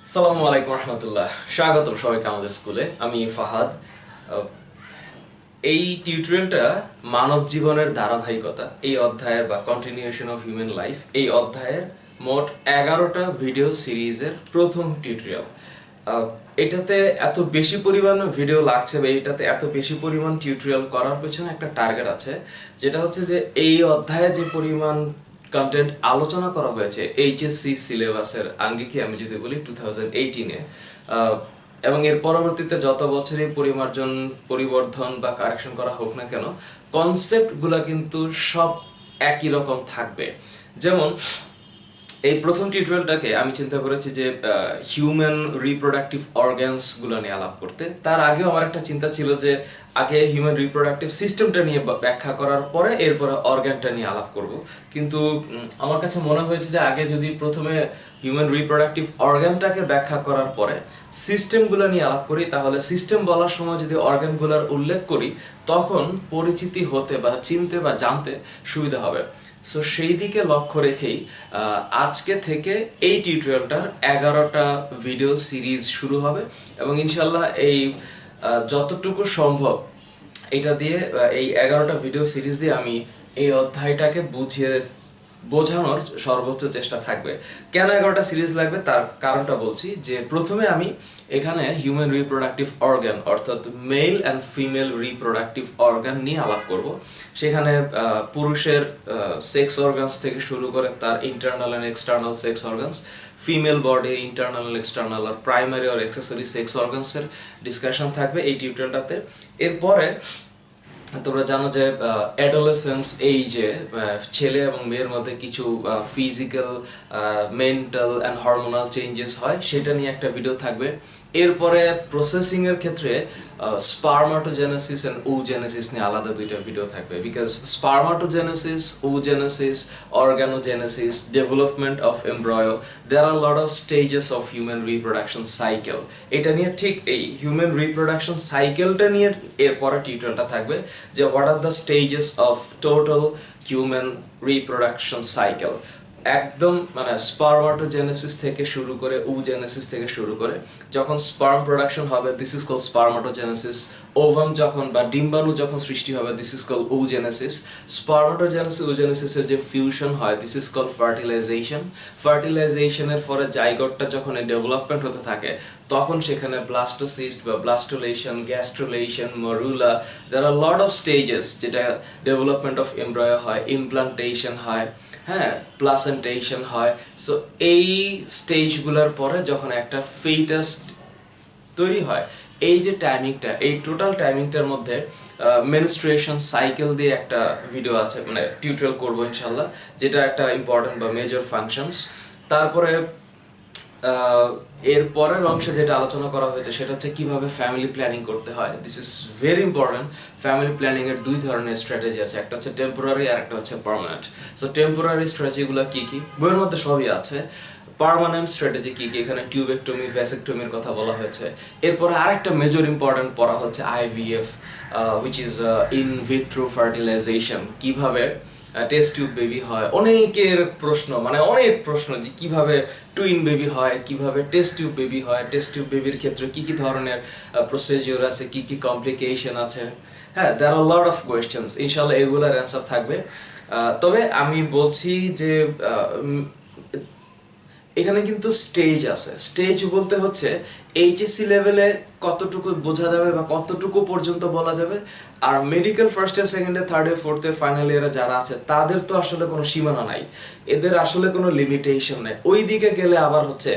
আসসালামু আলাইকুম রহমতুল্লাহ। স্বাগতম সবাইকে আমাদের স্কুলে। আমি ফাহাদ। এই টিউটোরিয়ালটা মানব জীবনের ধারাবাহিকতা এই অধ্যায়ের বা কন্টিনিউশন অফ হিউম্যান লাইফ এই অধ্যায়ের মোট 11টা ভিডিও সিরিজের প্রথম টিউটোরিয়াল। এটাতে এত বেশি পরিমাণ ভিডিও লাগছে বা এটাতে এত বেশি পরিমাণ টিউটোরিয়াল করার পেছনে একটা টার্গেট আছে, যেটা হচ্ছে যে এই অধ্যায়ে যে পরিমাণ কন্টেন্ট আলোচনা করা হয়েছে এইচএসসি সিলেবাসের আঙ্গিকে আমি যদি বলি 2018-এ, এবং এর পরবর্তীতে যত বছরই পরিমার্জন পরিবর্ধন বা কারেকশন করা হোক না কেন, কনসেপ্টগুলো কিন্তু সব একই রকম থাকবে। যেমন এই প্রথম টিউটোরিয়ালটাকে আমি চিন্তা করেছি যে হিউম্যান রিপ্রোডাক্টিভ অর্গানসগুলো নিয়ে আলাপ করতে। তার আগেও আমার একটা চিন্তা ছিল যে আগে হিউম্যান রিপ্রোডাক্টিভ সিস্টেমটা নিয়ে ব্যাখ্যা করার পরে এরপরে অর্গানটা নিয়ে আলাপ করব, কিন্তু আমার কাছে মনে হয়েছে যে আগে যদি প্রথমে হিউম্যান রিপ্রোডাক্টিভ অর্গানটাকে ব্যাখ্যা করার পরে সিস্টেমগুলো নিয়ে আলাপ করি, তাহলে সিস্টেম বলার সময় যদি অর্গানগুলোর উল্লেখ করি তখন পরিচিতি হতে বা চিনতে বা জানতে সুবিধা হবে। সো সেই দিকে লক্ষ্য রেখেই আজকে থেকে এই টিউটোরিয়ালটার 11টা ভিডিও সিরিজ শুরু হবে, এবং ইনশাল্লাহ এই যতটুকু সম্ভব এটা দিয়ে এই 11টা ভিডিও সিরিজ দিয়ে আমি এই অধ্যায়টাকে বোঝানোর সর্বোচ্চ চেষ্টা থাকবে। কেন 11টা সিরিজ লাগবে তার কারণটা বলছি। যে প্রথমে আমি এখানে হিউম্যান রিপ্রোডাক্টিভ অর্গান অর্থাৎ male and female reproductive organ নিয়ে আলাপ করব। সেখানে পুরুষের সেক্স অর্গানস থেকে শুরু করে তার internal and external sex organs, female বডির ইন্টারনাল অ্যান্ড এক্সটার্নাল আর প্রাইমারি আর অ্যাক্সেসরি সেক্স অর্গানসের ডিসকাশন থাকবে এই টিউটোরিয়ালটাতে। এরপরে তোমরা জানো যে অ্যাডোলেসেন্স এইজে ছেলে এবং মেয়ের মধ্যে কিছু physical, mental and hormonal changes হয়, সেটা নিয়ে একটা ভিডিও থাকবে। এরপরে প্রসেসিং এর ক্ষেত্রে স্পারমাটোজেনেসিস এন্ড ওজেনেসিস নিয়ে আলাদা দুইটা ভিডিও থাকবে, because spermatogenesis, oogenesis, organogenesis, development of embryo, there are lot of stages of human reproduction cycle. এটা নিয়ে ঠিক এই হিউম্যান রিপ্রোডাকশন সাইকেলটা নিয়ে এরপরে টিউটোরিয়ালটা থাকবে যে what are the stages of total human reproduction cycle. একদম মানে স্পারমাটোজেনেসিস থেকে শুরু করে ওজেনেসিস থেকে শুরু করে যখন স্পার্ম প্রোডাকশন হবে, দিস ইজ কল্ড স্পারমাটোজেনেসিস। ওভাম যখন বা ডিম্বাণু যখন সৃষ্টি হবে, দিস ইজ কল্ড ওজেনেসিস। স্পারমাটোজেনেসিস ওজেনেসিসের যে ফিউশন হয়, দিস ইজ কল্ড ফার্টিলাইজেশন। ফার্টিলাইজেশনের পরে জাইগোটটা যখন ডেভেলপমেন্ট হতে থাকে তখন সেখানে ব্লাস্টোসিস্ট বা blastulation, gastrulation, morula, there are lot of stages যেটা ডেভেলপমেন্ট অফ এমব্রয়ো হয়, ইমপ্লান্টেশন হয়, হ্যাঁ, প্লাসেন্টেশন হয়। সো এই স্টেজগুলোর পরে যখন একটা ফিটাস তৈরি হয়, এই যে টাইমিংটা, এই টোটাল টাইমিংটার মধ্যে মেনস্ট্রুয়েশন সাইকেল দিয়ে একটা ভিডিও আছে, মানে টিউটোরিয়াল করবো ইনশাল্লাহ, যেটা একটা ইম্পর্টেন্ট বা মেজর ফাংশনস। তারপরে এর পরের অংশে যেটা আলোচনা করা হয়েছে সেটা হচ্ছে কিভাবে ফ্যামিলি প্ল্যানিং করতে হয়। This is very important. Family planning এর দুই ধরনের স্ট্র্যাটেজি আছে, একটা হচ্ছে টেম্পোরারি আর একটা হচ্ছে পার্মানেন্ট। সো টেম্পোরারি স্ট্র্যাটেজিগুলো কি কি বইয়ের মধ্যে সবই আছে। পার্মানেন্ট স্ট্র্যাটেজি কি কি, এখানে টিউবেক্টমি, ভ্যাসেক্টমির কথা বলা হয়েছে। এরপরে আরেকটা মেজর ইম্পর্টেন্ট পড়া হচ্ছে IVF, which is in vitro fertilization. কিভাবে টেস্ট টিউব বেবি হয়, অনেকের প্রশ্ন, মানে অনেক প্রশ্ন যে কিভাবে টুইন বেবি হয়, কিভাবে টেস্ট টিউব বেবি হয়, টেস্ট টিউব বেবির ক্ষেত্রে কি কি ধরনের প্রসিডিউর আছে, কি কি কমপ্লিকেশন আছে। হ্যাঁ, দেয়ার আর লট অফ কোয়েশ্চেন্স। ইনশাআল্লাহ এগুলোর অ্যান্সার থাকবে। তবে আমি বলছি যে এখানে কিন্তু স্টেজ আছে। স্টেজ বলতে হচ্ছে এইচএসসি লেভেলে কতটুকু বোঝা যাবে বা কতটুকু পর্যন্ত বলা যাবে, আর medical first year, second year, third year, fourth year, final ইয়ারে যারা আছে তাদের তো আসলে কোনো সীমানা নাই, এদের আসলে কোনো লিমিটেশন নেই। ওই দিকে গেলে আবার হচ্ছে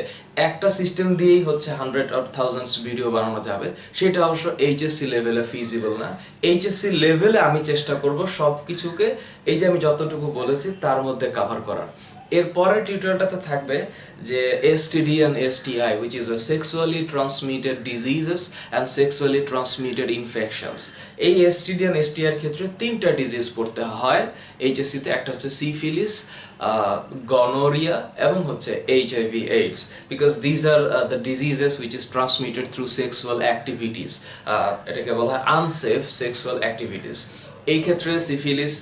একটা সিস্টেম দিয়েই হচ্ছে হান্ড্রেড অর থাউজেন্ডস ভিডিও বানানো যাবে, সেটা অবশ্য এইচএসসি লেভেলে ফিজিবল না। এইচএসসি লেভেলে আমি চেষ্টা করব সব কিছুকে, এই যে আমি যতটুকু বলেছি তার মধ্যে কভার করার। এরপরের টিউটোরিয়ালটাতে থাকবে যে STD and STI, which is a sexually transmitted diseases and sexually transmitted infections। এই এসটিডি এন্ড এসটিআই এর ক্ষেত্রে তিনটা ডিজিজ পড়তে হয় এইচএসসি তে, একটা হচ্ছে সিফিলিস, গনোরিয়া এবং হচ্ছে HIV AIDS, because these are the diseases which is transmitted through sexual activities। এটাকে বলা হয় আনসেফ সেক্সুয়াল অ্যাক্টিভিটিস। এই ক্ষেত্রে সিফিলিস,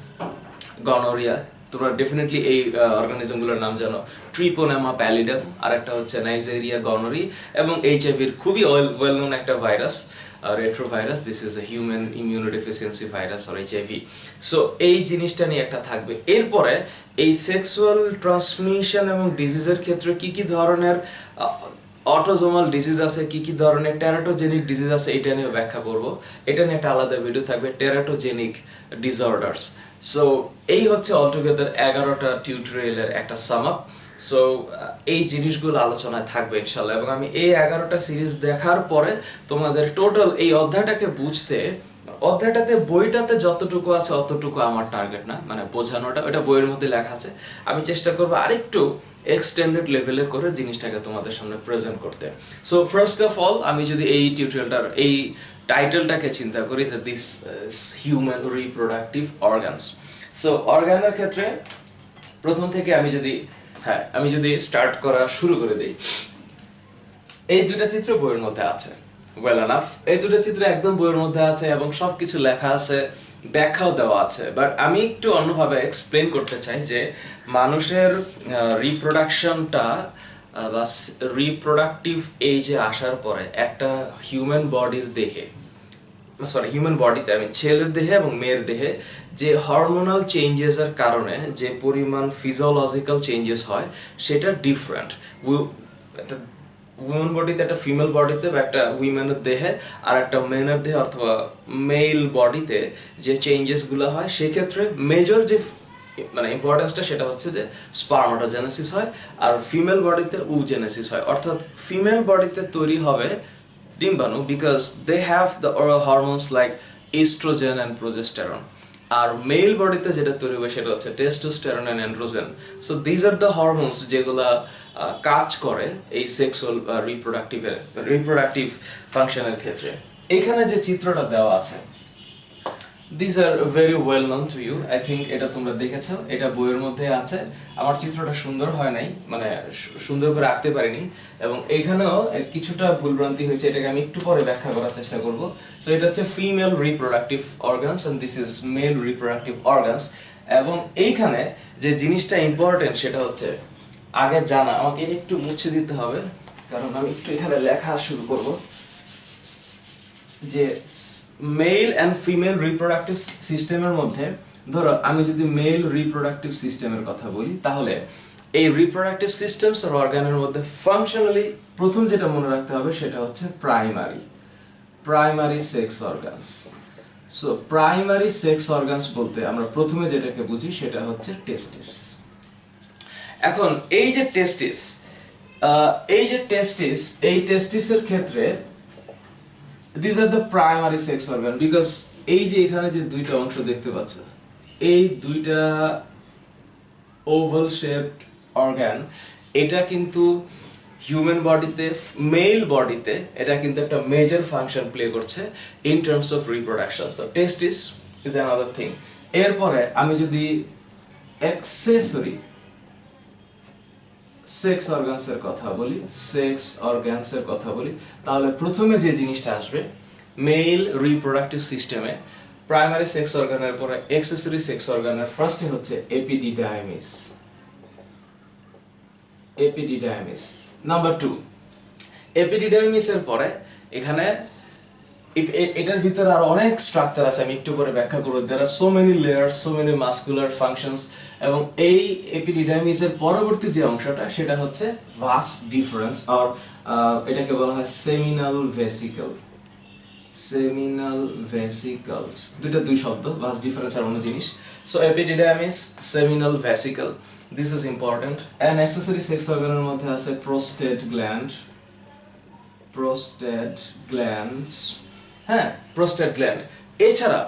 গনোরিয়া তোমরা ডেফিনেটলি এই অর্গানিজমগুলোর নাম জানো, ট্রিপোনেমা প্যালিডাম, আর একটা হচ্ছে নাইজেরিয়া গনোরি, এবং এইচআইভির খুবই ওয়েল নোন একটা virus, retrovirus. This is a human immunodeficiency virus or HIV. So এই জিনিসটা নিয়ে একটা থাকবে। এরপরে এই সেক্সুয়াল ট্রান্সমিশন এবং ডিজিজের ক্ষেত্রে কি কি ধরনের অটোজোমাল ডিজিজ আছে, কি কি ধরনের টেরাটোজেনিক ডিজিজ আছে, এটা নিয়ে ব্যাখ্যা করব। এটা নিয়ে একটা আলাদা ভিডিও থাকবে, টেরাটোজেনিক ডিসঅর্ডারস। সো এই হচ্ছে অলটুগেদার 11টা টিউটোরিয়ালের একটা সাম আপ। সো এই জিনিসগুলো আলোচনায় থাকবে ইনশাল্লাহ, এবং আমি এই 11টা সিরিজ দেখার পরে তোমাদের টোটাল এই অধ্যায়টাকে বুঝতে, অধ্যায়টাতে বইটাতে যতটুকু আছে অতটুকু আমার টার্গেট না, মানে বোঝানোটা, ওটা বইয়ের মধ্যে লেখা আছে। আমি চেষ্টা করবো আরেকটু এক্সটেন্ডেড লেভেলে করে জিনিসটাকে তোমাদের সামনে প্রেজেন্ট করতে। সো ফার্স্ট অফ অল, আমি যদি এই টিউটোরিয়ালটার এই টাইটেলটাকে চিন্তা করি যে this human reproductive organs. So অর্গানের ক্ষেত্রে প্রথম থেকে আমি যদি স্টার্ট করা শুরু করে দিই, এই দুইটা চিত্র বইয়ের মধ্যে আছে, ওয়েল এনাফ। এই দুটো চিত্র একদম বইয়ের মধ্যে আছে এবং সবকিছু লেখা আছে, ব্যাখ্যাও দেওয়া আছে। বাট আমি একটু অন্যভাবে এক্সপ্লেন করতে চাই যে মানুষের রিপ্রোডাকশনটা বা রিপ্রোডাক্টিভ এজে আসার পরে একটা হিউম্যান বডিতে, আমি ছেলের দেহে এবং মেয়ের দেহে যে হরমোনাল চেঞ্জেসের কারণে যে পরিমাণ ফিজিওলজিক্যাল চেঞ্জেস হয় সেটা ডিফারেন্ট। উইমেন বডিতে, একটা ফিমেল বডিতে বা একটা উইমেনের দেহে আর একটা মেনের দেহে অথবা মেল বডিতে যে চেঞ্জেসগুলো হয়, সেক্ষেত্রে মেজর যে মানে ইম্পর্টেন্সটা সেটা হচ্ছে যে স্পার্মাটোজেনেসিস হয়, আর ফিমেল বডিতে উজেনেসিস হয়। অর্থাৎ ফিমেল বডিতে তৈরি হবে ডিম্বাণু, because they have the hormones like estrogen and progesterone. আর মেল বডিতে যেটা তৈরি হবে সেটা হচ্ছে testosterone and androgen. So these are the hormones যেগুলা কাজ করে এই সেক্সুয়াল রিপ্রোডাক্টিভ ফাংশনের ক্ষেত্রে। এখানে যে চিত্রটা দেওয়া আছে, this are very well known to you, I think এটা তোমরা দেখেছো, এটা বইয়ের মধ্যে আছে। আমার চিত্রটা সুন্দর হয় নাই, মানে সুন্দর করে আঁকতে পারিনি, এবং এইখানেও কিছুটা ভুলভ্রান্তি হয়েছে, এটাকে আমি একটু পরে ব্যাখ্যা করার চেষ্টা করব। সো এটা হচ্ছে female reproductive organs and this is male reproductive organs. এবং এইখানে যে জিনিসটা ইম্পর্টেন্ট সেটা হচ্ছে আগে জানা, আমাকে একটু মুছে দিতে হবে কারণ আমি একটু এখানে লেখা শুরু করব যে মেল অ্যান্ড ফিমেল রিপ্রোডাক্টিভ সিস্টেমের মধ্যে, ধরো আমি যদি মেল রিপ্রোডাক্টিভ সিস্টেমের কথা বলি, তাহলে এই রিপ্রোডাক্টিভ সিস্টেমস আর অর্গানের মধ্যে ফাংশনালি প্রথম যেটা মনে রাখতে হবে সেটা হচ্ছে primary sex organs. So primary sex organs বলতে আমরা প্রথমে যেটাকে বুঝি সেটা হচ্ছে টেস্টিস। এখন এই যে টেস্টিসের ক্ষেত্রে these are the primary sex organ, because এই যে এখানে যে দুইটা অংশ দেখতে পাচ্ছ, এই দুইটা ওভাল শেপড অর্গান, এটা কিন্তু হিউম্যান বডিতে, মেল বডিতে এটা কিন্তু একটা মেজর ফাংশন প্লে করছে in terms of reproduction. So testis is another thing. এরপরে আমি যদি অ্যাক্সেসরি সেক্স অর্গানসের কথা বলি, তাহলে প্রথমে যে জিনিসটা আসবে মেল রিপ্রোডাক্টিভ সিস্টেমে, প্রাইমারি সেক্স অর্গানের পরে অ্যাক্সেসরি সেক্স অর্গানের ফার্স্টে হচ্ছে এপিডিডাইমিস। নাম্বার 2, এপিডিডাইমিসের পরে এখানে এটার ভিতরে আরো অনেক স্ট্রাকচার আছে, আমি একটু করে ব্যাখ্যা করব। There are so many layers, so many muscular functions. এবং এই এপিডিডাইমিসের পরবর্তী যে অংশটা সেটা হচ্ছে ভাস ডিফারেন্স, আর এটাকে বলা হয় সেমিনাল ভেসিকলস। দুই শব্দ, ভাস ডিফারেন্স আর অন্য জিনিস। So epididymis, seminal vesicle, this is important. And accessory sex অর্গানের মধ্যে আছে প্রোস্টেট গ্ল্যান্ডস, হ্যাঁ, প্রোস্টেট গ্ল্যান্ড। এছাড়া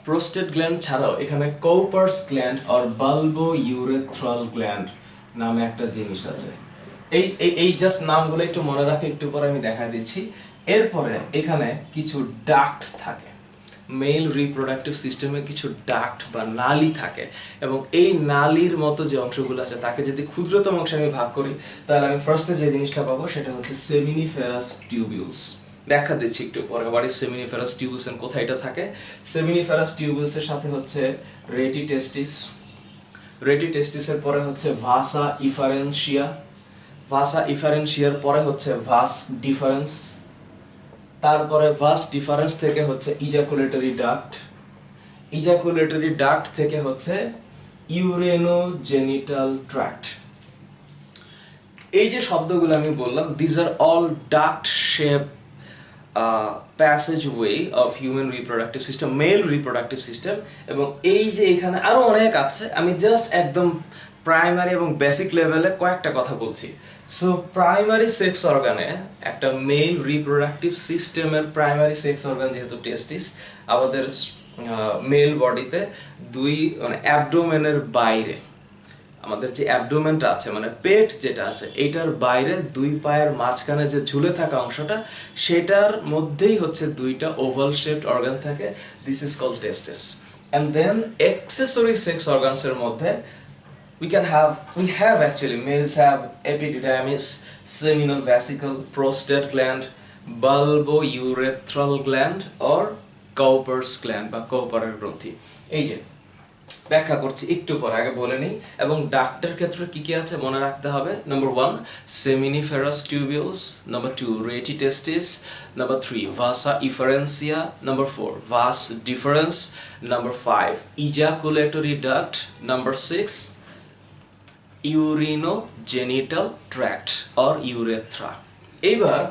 প্রোস্টেট গ্ল্যান্ড ছাড়াও এখানে কৌপার্স গ্ল্যান্ড আর বালবো ইউরেথ্রাল গ্ল্যান্ড নামে একটা জিনিস আছে। এই জাস্ট নামগুলো একটু মনে রাখে, একটু পরে আমি দেখা দিচ্ছি। এরপরে এখানে কিছু ডাক্ট থাকে, মেল রিপ্রোডাক্টিভ সিস্টেমে কিছু ডাক্ট বা নালী থাকে, এবং এই নালীর মতো যে অংশগুলো আছে তাকে যদি ক্ষুদ্রতম অংশে আমি ভাগ করি, তাহলে আমি ফার্স্টে যে জিনিসটা পাবো সেটা হচ্ছে সেমিনিফেরাস টিউবিউলস। ব্যাখ্যা দিচ্ছি একটু পরে, what is seminiferous tubules and কোথায় এটা থাকে। সেমিনিফেরাস টিউবিউলস এর সাথে হচ্ছে রেটি টেস্টিস, রেটি টেস্টিসের পরে হচ্ছে ভাসা ইফারেন্সিয়া, ভাসা ইফারেন্সিয়ার পরে হচ্ছে ভাস ডিফারেন্স, তারপরে ভাস ডিফারেন্স থেকে হচ্ছে ইজাকুলেটরি ডাক্ট, ইজাকুলেটরি ডাক্ট থেকে হচ্ছে ইউরেনোজেনিটাল ট্র্যাক্ট। এই যে শব্দগুলো আমি বললাম, this are all duct shape passageway of human reproductive system, male reproductive system. এবং এই যে এখানে আরো অনেক আছে, আমি জাস্ট একদম প্রাইমারি এবং বেসিক লেভেলে কয়েকটা কথা বলছি। সো প্রাইমারি সেক্স অর্গানে একটা মেল রিপ্রোডাক্টিভ সিস্টেমের প্রাইমারি সেক্স অর্গান যেহেতু টেস্টিস, আমাদের মেল বডিতে দুই মানে অ্যাবডোমেনের বাইরে, আমাদের যে অ্যাবডোমেনটা আছে মানে পেট যেটা আছে এইটার বাইরে দুই পায়ের মাঝখানে যে ঝুলে থাকা অংশটা, সেটার মধ্যেই হচ্ছে দুইটা ওভাল শেপড অর্গান থাকে, this is called testis. And then accessory sex অর্গানসের মধ্যে we have actually males have epididymis, seminal vesicle, prostate gland, bulbourethral gland or Cowper's gland বা কৌপারের গ্রন্থি। এই যে ব্যাখ্যা করছি একটু পরে, আগে বলে নিই। এবং ডাক্টের ক্ষেত্রে কি কি আছে মনে রাখতে হবে। Number 1 seminiferous tubules, number 2 reti testis, number 3 vasa efferentia, number 4 vas deferens, number 5 ejaculatory duct, number 6 urinogenital tract or urethra। এইবার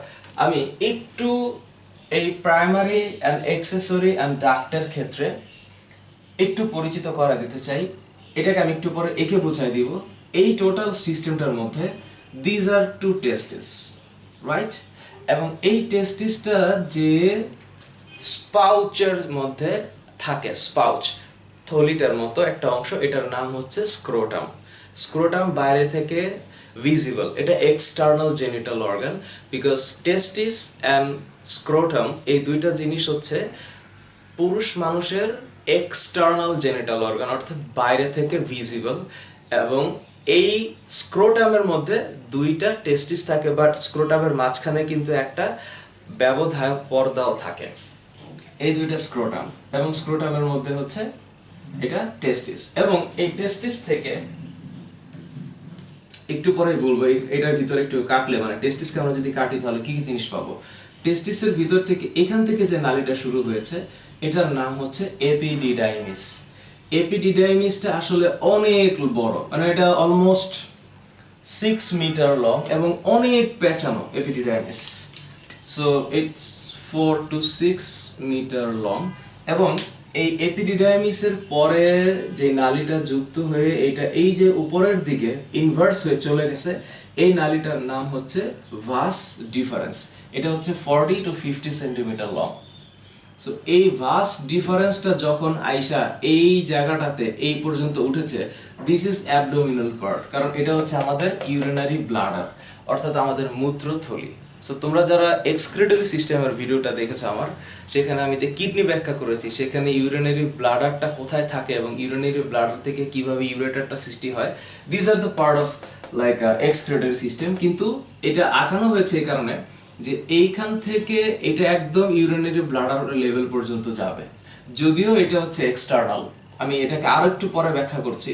আমি একটু এই প্রাইমারি অ্যান্ড অ্যাক্সেসরি অ্যান্ড ডাক্টের ক্ষেত্রে একটু পরিচিত করা দিতে চাই। এটাকে আমি একটু পরে একে বুঝাই দিব। এই টোটাল সিস্টেমটার মধ্যে this are two testis, right? এবং এই টেস্টিসটা যে স্পাউচের মধ্যে থাকে, স্পাউচ থলিটার মতো একটা অংশ, এটার নাম হচ্ছে স্ক্রোটাম। স্ক্রোটাম বাইরে থেকে ভিজিবল, এটা external genital organ, because testis and scrotum এই দুইটা জিনিস হচ্ছে পুরুষ মানুষের এক্সটার্নাল জেনিটাল অর্গান, অর্থাৎ বাইরে থেকে ভিজিবল। এবং এই স্ক্রোটামের মধ্যে দুইটা টেস্টিস থাকে, বাট স্ক্রোটামের মাঝখানে কিন্তু একটা ব্যবধায়ক পর্দাও থাকে। এই দুইটা স্ক্রোটাম, এবং স্ক্রোটামের মধ্যে হচ্ছে এটা টেস্টিস। এবং এই টেস্টিস থেকে একটু পরেই বলবো, এটার ভিতরে একটু কাটলে মানে টেস্টিসকে আমরা যদি কাটি তাহলে কি কি জিনিস পাবো। টেস্টিসের ভিতর থেকে এখান থেকে যে নালীটা শুরু হয়েছে এটার নাম হচ্ছে এপিডিডাইমিস। এপিডিডাইমিসটা আসলে অনেক বড়, মানে এটা অলমোস্ট 6 মিটার লং এবং অনেক পেঁচানো epididymis. So it's 4 to 6 metre long. এবং এই এপিডিডাইমিসের পরে যে নালীটা যুক্ত হয়ে এটা এই যে উপরের দিকে ইনভার্স হয়ে চলে গেছে, এই নালীটার নাম হচ্ছে ভাস ডিফারেন্স। এটা হচ্ছে 40 to 50 সেন্টিমিটার লং। সো এই ভাস ডিফারেন্সটা যখন আইসা এই জায়গাটাতে এই পর্যন্ত উঠেছে, দিস ইজ অ্যাবডোমিনাল পার্ট, কারণ এটা হচ্ছে আমাদের ইউরিনারি ব্লাডার, অর্থাৎ আমাদের মূত্রথলি। সো তোমরা যারা এক্সক্রিটরি সিস্টেমের ভিডিওটা দেখেছো আমার, সেখানে আমি যে কিডনি ব্যাখ্যা করেছি, সেখানে ইউরিনারি ব্লাডারটা কোথায় থাকে এবং ইউরিনারি ব্লাডার থেকে কিভাবে ইউরেটারটা সৃষ্টি হয়, this are the part of like excretory system. কিন্তু এটা আঁকানো হয়েছে এই কারণে যে এইখান থেকে এটা একদম ইউরিনারি ব্লাডার লেভেল পর্যন্ত যাবে, যদিও এটা হচ্ছে এক্সটার্নাল। আমি এটাকে আরো একটু পরে ব্যাখ্যা করছি।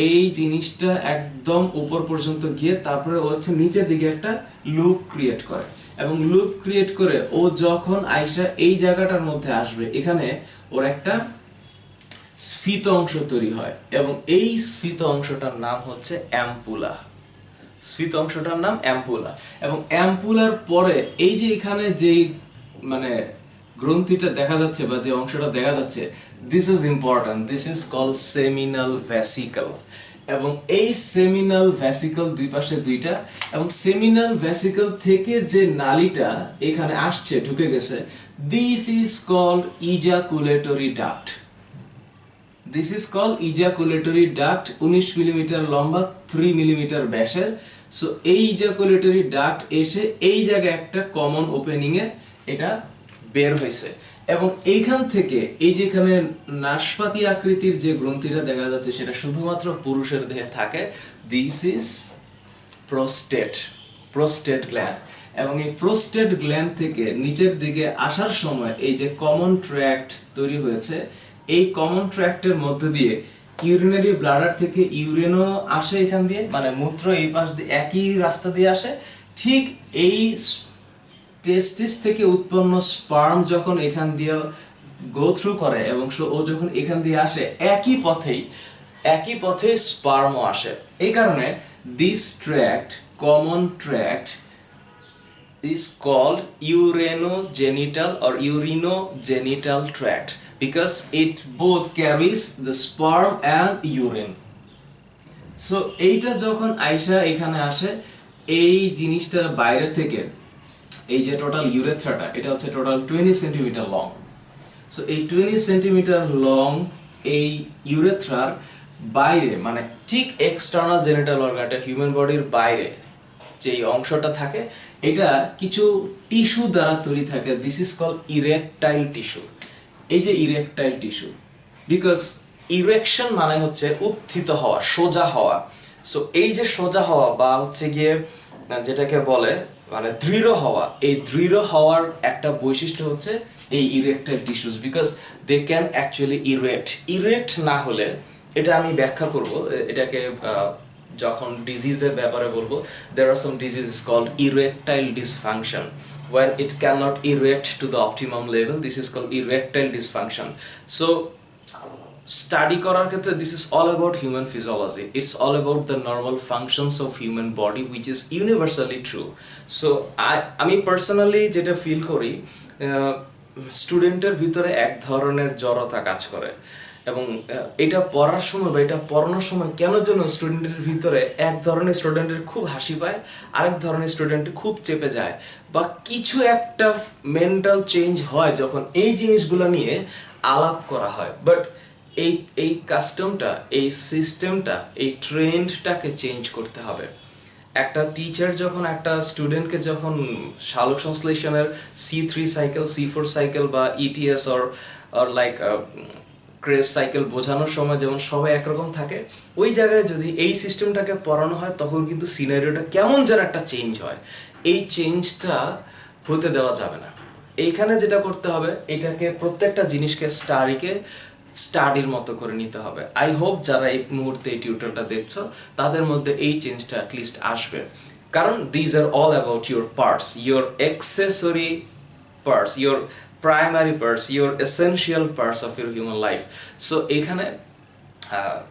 এই জিনিসটা একদম উপর পর্যন্ত গিয়ে তারপরে ও হচ্ছে নিচের দিকে একটা লুপ ক্রিয়েট করে, এবং লুপ ক্রিয়েট করে ও যখন আইসা এই জায়গাটার মধ্যে আসবে, এখানে ওর একটা স্ফীত অংশ তৈরি হয়, এবং এই স্ফীত অংশটার নাম হচ্ছে অ্যাম্পুলা। স্ফীত অংশটার নাম অ্যাম্পুলা। এবং অ্যাম্পুলার পরে এই যে এখানে যেই মানে গ্রন্থিটা দেখা যাচ্ছে বা যে অংশটা দেখা যাচ্ছে, this is important, this is called seminal vesicle. এবং এই সেমিনাল ভ্যাসিকল দুই পাশে দুইটা, এবং সেমিনাল ভ্যাসিকল থেকে যে নালীটা এখানে আসছে ঢুকে গেছে, this is called ejaculatory duct. This is called ejaculatory duct. 19 millimetre লম্বা, 3 মিলিমিটার ব্যাসের। সো এই ইজাকুলেটরি ডাক্ট এসে এই জায়গায় একটা কমন ওপেনিং এ এটা বের হয়েছে, এবং এইখান থেকে এই যেখানে নাশপাতি আকৃতির যে গ্রন্থিটা দেখা যাচ্ছে সেটা শুধুমাত্র পুরুষের দেহে থাকে, this is prostate, prostate gland. এবং এই প্রোস্টেট গ্ল্যান্ড থেকে নিচের দিকে আসার সময় এই যে কমন ট্র্যাক্ট তৈরি হয়েছে, এই কমন ট্র্যাক্টের মধ্যে দিয়ে ইউরিনারি ব্লাডার থেকে ইউরিনও আসে এখান দিয়ে, মানে মূত্র এই পাশ দিয়ে একই রাস্তা দিয়ে আসে। ঠিক এই টেস্টিস থেকে উৎপন্ন স্পার্ম যখন এখান দিয়ে গো থ্রু করে এবং ও যখন এখান দিয়ে আসে একই পথেই স্পার্মও আসে। এই কারণে this tract, common tract, is called urinogenital or urinogenital tract because it both carries the sperm and urine. So এইটা যখন আইসা এখানে আসে, এই জিনিসটা বাইরে থেকে এই যে টোটাল ইউরেথ্রাটা, এটা হচ্ছে টোটাল 20 সেন্টিমিটার লং। সো এই 20 সেন্টিমিটার লং এই ইউরেথ্রার বাইরে, মানে ঠিক এক্সটার্নাল জেনিটাল অর্গানটা হিউম্যান বডির বাইরে যে অংশটা থাকে, এটা কিছু টিস্যু দ্বারা তৈরি থাকে। This is called erectile tissue. এই যে ইরেকটাইল টিস্যু, বিকজ ইরেকশন মানে হচ্ছে উত্থিত হওয়া, সোজা হওয়া। সো এই যে সোজা হওয়া বা হচ্ছে গিয়ে যেটাকে বলে মানে দৃঢ় হওয়া, এই দৃঢ় হওয়ার একটা বৈশিষ্ট্য হচ্ছে এই erectile tissues, because they can actually erect না হলে, এটা আমি ব্যাখ্যা করব এটাকে যখন ডিজিজের ব্যাপারে বলবো। there are some diseases called erectile dysfunction when it cannot erect to the optimum level. This is called erectile dysfunction. So study করার ক্ষেত্রে this is all about human physiology, it's all about the normal functions of human body which is universally true. So আমি personally যেটা feel করি, স্টুডেন্টের ভিতরে এক ধরনের জড়তা কাজ করে এবং এটা পড়ার সময় বা এটা পড়ানোর সময় কেন যেন স্টুডেন্টের ভিতরে এক ধরনের স্টুডেন্টের খুব হাসি পায়, আরেক ধরনের স্টুডেন্ট খুব চেপে যায়, বা কিছু একটা মেন্টাল চেঞ্জ হয় যখন এই জিনিসগুলো নিয়ে আলাপ করা হয়। বাট এই কাস্টমটা, এই সিস্টেমটা, এই ট্রেন্ডটাকে চেঞ্জ করতে হবে। একটা টিচার যখন একটা স্টুডেন্টকে যখন সালোক সংশ্লেষণের C3 সাইকেল, C4 সাইকেল বা ETS or like crave cycle বোঝানোর সময় যেমন সবাই একরকম থাকে, ওই জায়গায় যদি এই সিস্টেমটাকে পড়ানো হয় তখন কিন্তু সিনারিওটা কেমন যেন একটা চেঞ্জ হয়। এই চেঞ্জটা হতে দেওয়া যাবে না। এইখানে যেটা করতে হবে, এটাকে প্রত্যেকটা জিনিসকে স্টাডির মতো করে নিতে হবে। আই হোপ যারা এই মুহূর্তে এই টিউটোরিয়ালটা দেখছো তাদের মধ্যে এই চেঞ্জটা অ্যাটলিস্ট আসবে, কারণ these are all about your parts, your accessory parts, your primary parts, your essential parts of your human life. So এখানে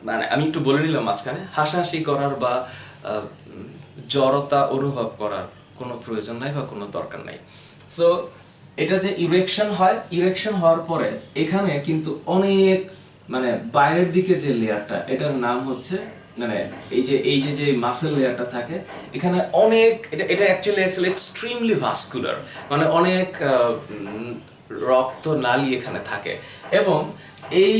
মানে আমি একটু বলে নিলাম মাঝখানে, হাসাহাসি করার বা জড়তা অনুভব করার কোনো প্রয়োজন নাই বা কোনো দরকার নাই। সো এটা যে ইরেকশন হয়, ইরেকশন হওয়ার পরে এখানে কিন্তু অনেক মানে বাইরের দিকে যে লেয়ারটা, এটার নাম হচ্ছে মানে এই যে মাসেল লেয়ারটা থাকে, এখানে অনেক এটা অ্যাকচুয়ালি এক্সট্রিমলি ভাস্কুলার, মানে অনেক রক্ত নালী এখানে থাকে। এবং এই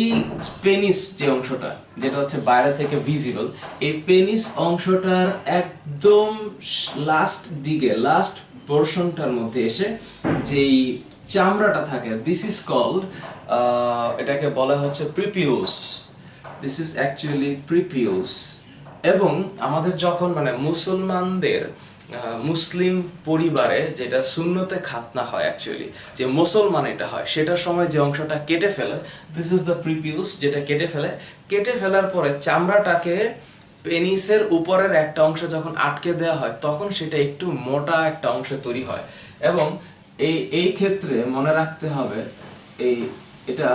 পেনিস যে অংশটা, যেটা হচ্ছে বাইরে থেকে ভিজিবল, এই পেনিস অংশটার একদম লাস্ট দিকে, লাস্ট পোর্শনটার মধ্যে এসে যেই চামড়াটা থাকে, দিস ইজ কল্ড, এটাকে বলা হচ্ছে prepuce. This is actually prepuce. এবং আমাদের যখন মানে মুসলমানদের মুসলিম পরিবারে যেটা সুন্নতে খাতনা হয়, অ্যাকচুয়ালি যে মুসলমান এটা হয়, সেটার সময় যে অংশটা কেটে ফেলে, দিস ইজ দ্য প্রিপিউস, যেটা কেটে ফেলার পরে চামড়াটাকে পেনিসের উপরের একটা অংশ যখন আটকে দেওয়া হয়, তখন সেটা একটু মোটা একটা অংশ তৈরি হয়। এবং এই ক্ষেত্রে মনে রাখতে হবে এটা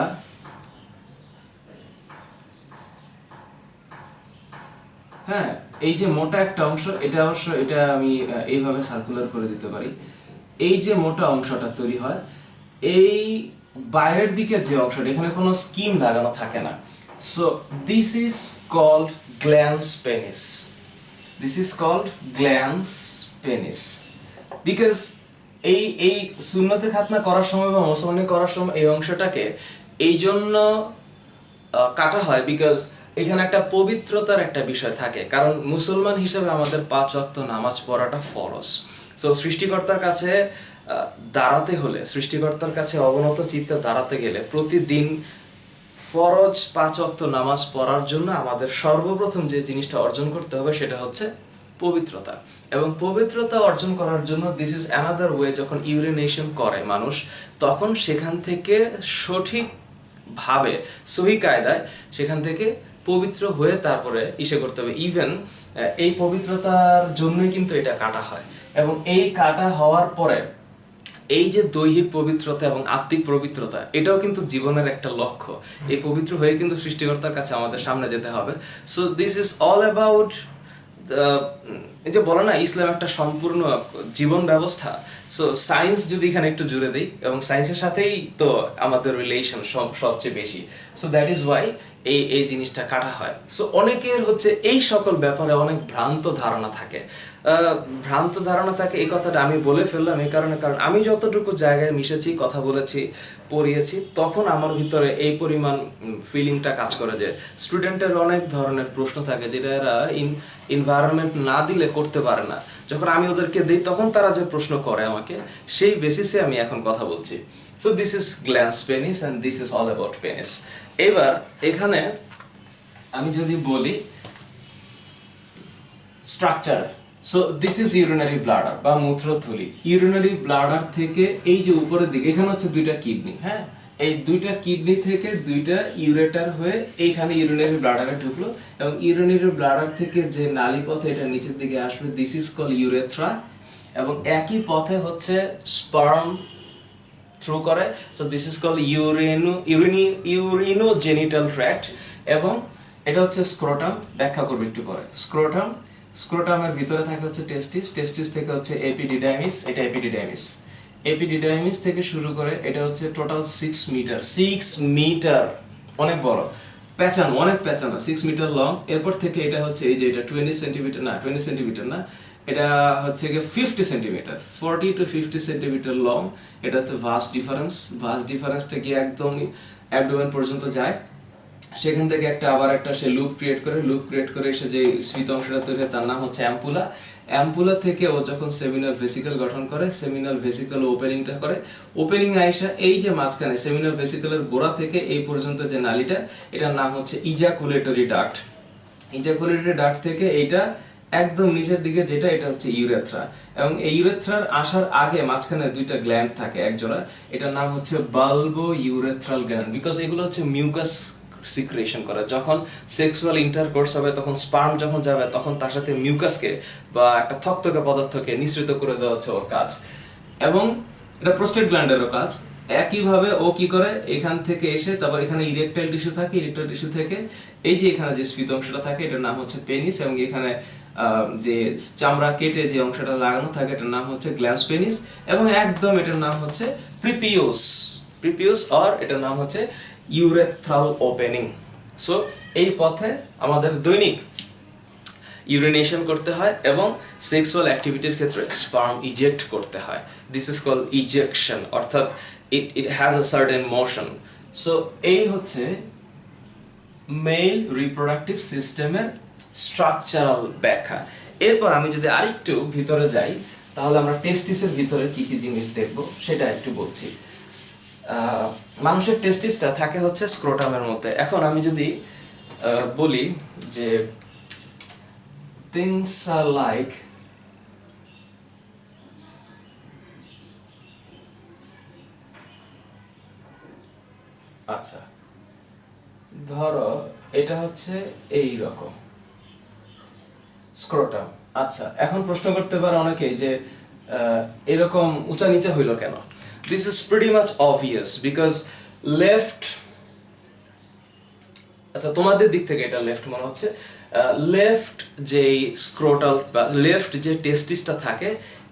হ্যাঁ, এই যে মোটা একটা অংশ, এটা অবশ্য এটা আমি এইভাবে সার্কুলার করে দিতে পারি। এই যে মোটা অংশটা তৈরি হয়, এই বাইরের দিকের যে অংশটা, এখানে কোনো স্কিন লাগানো থাকে না। So this is called glans penis. This is called glans penis because এই সুন্নতে খাতনা করার সময় বা মুসলমানি করার সময় এই অংশটাকে এই জন্য কাটা হয়, বিকজ এখানে একটা পবিত্রতার একটা বিষয় থাকে। কারণ মুসলমান হিসেবে আমাদের 5 ওয়াক্ত নামাজ পড়াটা ফরজ। সো সৃষ্টিকর্তার কাছে দাঁড়াতে হলে, সৃষ্টিকর্তার কাছে অবনত চিত্তে দাঁড়াতে গেলে প্রতিদিন ফরজ 5 ওয়াক্ত নামাজ পড়ার জন্য আমাদের সর্বপ্রথম যে জিনিসটা অর্জন করতে হবে সেটা হচ্ছে পবিত্রতা। এবং পবিত্রতা অর্জন করার জন্য দিস ইজ অ্যানাদার ওয়ে, যখন ইউরিনেশন করে মানুষ, তখন সেখান থেকে সঠিকভাবে সহি কায়দায় সেখান থেকে পবিত্র হয়ে তারপরে ইসে করতে হবে। ইভেন এই পবিত্রতার জন্যই কিন্তু এটা কাটা হয়, এবং এই কাটা হওয়ার পরে এই যে দৈহিক পবিত্রতা এবং আত্মিক পবিত্রতা, এটাও কিন্তু জীবনের একটা লক্ষ্য। এই পবিত্র হয়ে কিন্তু সৃষ্টিকর্তার কাছে আমাদের সামনে যেতে হবে। So this is all about, এই যে বলে না ইসলাম একটা সম্পূর্ণ জীবন ব্যবস্থা। সো সায়েন্স যদি এখানে একটু জুড়ে দেই, এবং সায়েন্সের সাথেই তো আমাদের রিলেশন সবচেয়ে বেশি। সো দ্যাট ইজ ওয়াই এই জিনিসটা কাটা হয়। সো অনেকের হচ্ছে এই সকল ব্যাপারে অনেক ভ্রান্ত ধারণা থাকে। এই কথাটা আমি বলে ফেললাম এই কারণে, কারণ আমি যতটুকু জায়গায় মিশেছি, কথা বলেছি, পড়িয়েছি, তখন আমার ভিতরে এই পরিমাণ ফিলিংটা কাজ করে যে স্টুডেন্টের অনেক ধরনের প্রশ্ন থাকে যেটা এরা এনভায়রনমেন্ট না দিলে করতে পারে না। যখন আমি ওদেরকে দিই তখন তারা যে প্রশ্ন করে আমাকে, সেই বেসিসে আমি এখন কথা বলছি। So this is glance penis and this is all about penis. এবার এখানে আমি যদি বলি structure, so this is urinary bladder বা মূত্রথলি। ইউরিনারি ব্লাডার থেকে এই যে উপরের দিকে এখানে হচ্ছে দুইটা কিডনি, হ্যাঁ, এই দুইটা কিডনি থেকে দুইটা ইউরেটার হয়ে এইখানে ইউরিনারি ব্লাডারে ঢুকলো, এবং ইউরিনারি ব্লাডার থেকে যে নালী পথে এটা নিচের দিকে আসবে, দিস ইজ কল ইউরেথ্রা। এবং একই পথে হচ্ছে স্পার্ম থ্রু করে, so this is call urinogenital tract. এবং এটা হচ্ছে স্ক্রোটাম, ব্যাখ্যা করব একটু পরে। স্ক্রোটামের ভিতরে থাকে হচ্ছে টেস্টিস, টেস্টিস থেকে হচ্ছে এপিডিডাইমিস, এটা এপিডিডাইমিস। এপিডিডাইমিস থেকে শুরু করে এটা হচ্ছে টোটাল 6 মিটার, 6 মিটার, অনেক বড় প্যাচানো, অনেক প্যাচানো, 6 মিটার লং। এরপর থেকে এটা হচ্ছে এই যে এটা 20 সেন্টিমিটার না, 20 সেন্টিমিটার না, এটা হচ্ছে গিয়ে 50 সেন্টিমিটার, 40 to 50 সেন্টিমিটার লং। এটা হচ্ছে ভাস্ট ডিফারেন্সটা গিয়ে একদম অ্যাবডোমেন পর্যন্ত যায়। সেখান থেকে আবার একটা সে লুপ ক্রিয়েট করে সে যে স্ফীত অংশটা তৈরি হয় তার নাম হচ্ছে অ্যাম্পুলা। অ্যাম্পুলা থেকে ও যখন সেমিনাল ভেসিকল গঠন করে, সেমিনাল ভেসিকল ওপেনিংটা করে, ওপেনিং আইসা এই যে মাঝখানে সেমিনাল ভেসিকলের গোড়া থেকে এই পর্যন্ত যে নালীটা, এটার নাম হচ্ছে ইজাকুলেটরি ডাক্ট। ইজাকুলেটরি ডাক্ট থেকে এইটা একদম নিচের দিকে যেটা, এটা হচ্ছে ইউরেথ্রা। এবং এই ইউরেথ্রার আসার আগে মাঝখানে দুইটা গ্ল্যান্ড থাকে একজোড়া, এটার নাম হচ্ছে বালবো ইউরেথ্রাল গ্ল্যান্ড, বিকজ এগুলো হচ্ছে মিউকাস সিক্রেশন করে। যখন সেক্সুয়াল ইন্টারকোর্স হবে, তখন স্পার্ম যখন যাবে, তখন তার সাথে মিউকাসকে বা একটা থকথকে পদার্থকে নিঃসৃত করে দেওয়া হচ্ছে ওর কাজ। এবং এটা প্রোস্টেট গ্ল্যান্ডেরও কাজ। একইভাবে ও কি করে, এখান থেকে এসে তারপর এখানে ইরেকটাইল টিস্যু থাকে, ইরেকটাইল টিস্যু থেকে এই যে এখানে যে স্ফীত অংশটা থাকে এটার নাম হচ্ছে পেনিস, এবং এখানে যে চামড়া কেটে যে অংশটা লাগানো থাকে এটার নাম হচ্ছে গ্ল্যান্স পেনিস, এবং একদম এটার নাম হচ্ছে প্রিপিউস অর এটার নাম হচ্ছে ইউরেথ্রাল ওপেনিং। সো এই পথে আমাদের দৈনিক ইউরিনেশন করতে হয় এবং সেক্সুয়াল অ্যাক্টিভিটির ক্ষেত্রে স্পার্ম ইজেক্ট করতে হয়। দিস ইজ কল ইজেকশন, অর্থাৎ it has a certain motion. So এই হচ্ছে মেল রিপ্রোডাক্টিভ সিস্টেমের স্ট্রাকচারাল ব্যাখ্যা। এরপর আমি যদি আরেকটু ভিতরে যাই, তাহলে আমরা টেস্টিসের ভিতরে কি কি জিনিস দেখব সেটা একটু বলছি। মানুষের টেস্টিসটা থাকে হচ্ছে স্ক্রোটামের মধ্যে। এখন আমি যদি বলি যে things are like আচ্ছা, ধরো এটা হচ্ছে এই রকম স্ক্রোটাম। আচ্ছা, এখন প্রশ্ন করতে পারে অনেকে যে এরকম উঁচা নিচা হইলো কেন? This is pretty much obvious because left, আচ্ছা তোমাদের দিক থেকে এটা লেফট মনে হচ্ছে, লেফট যে স্ক্রোটাল বা লেফট যে টেস্টিসটা থাকে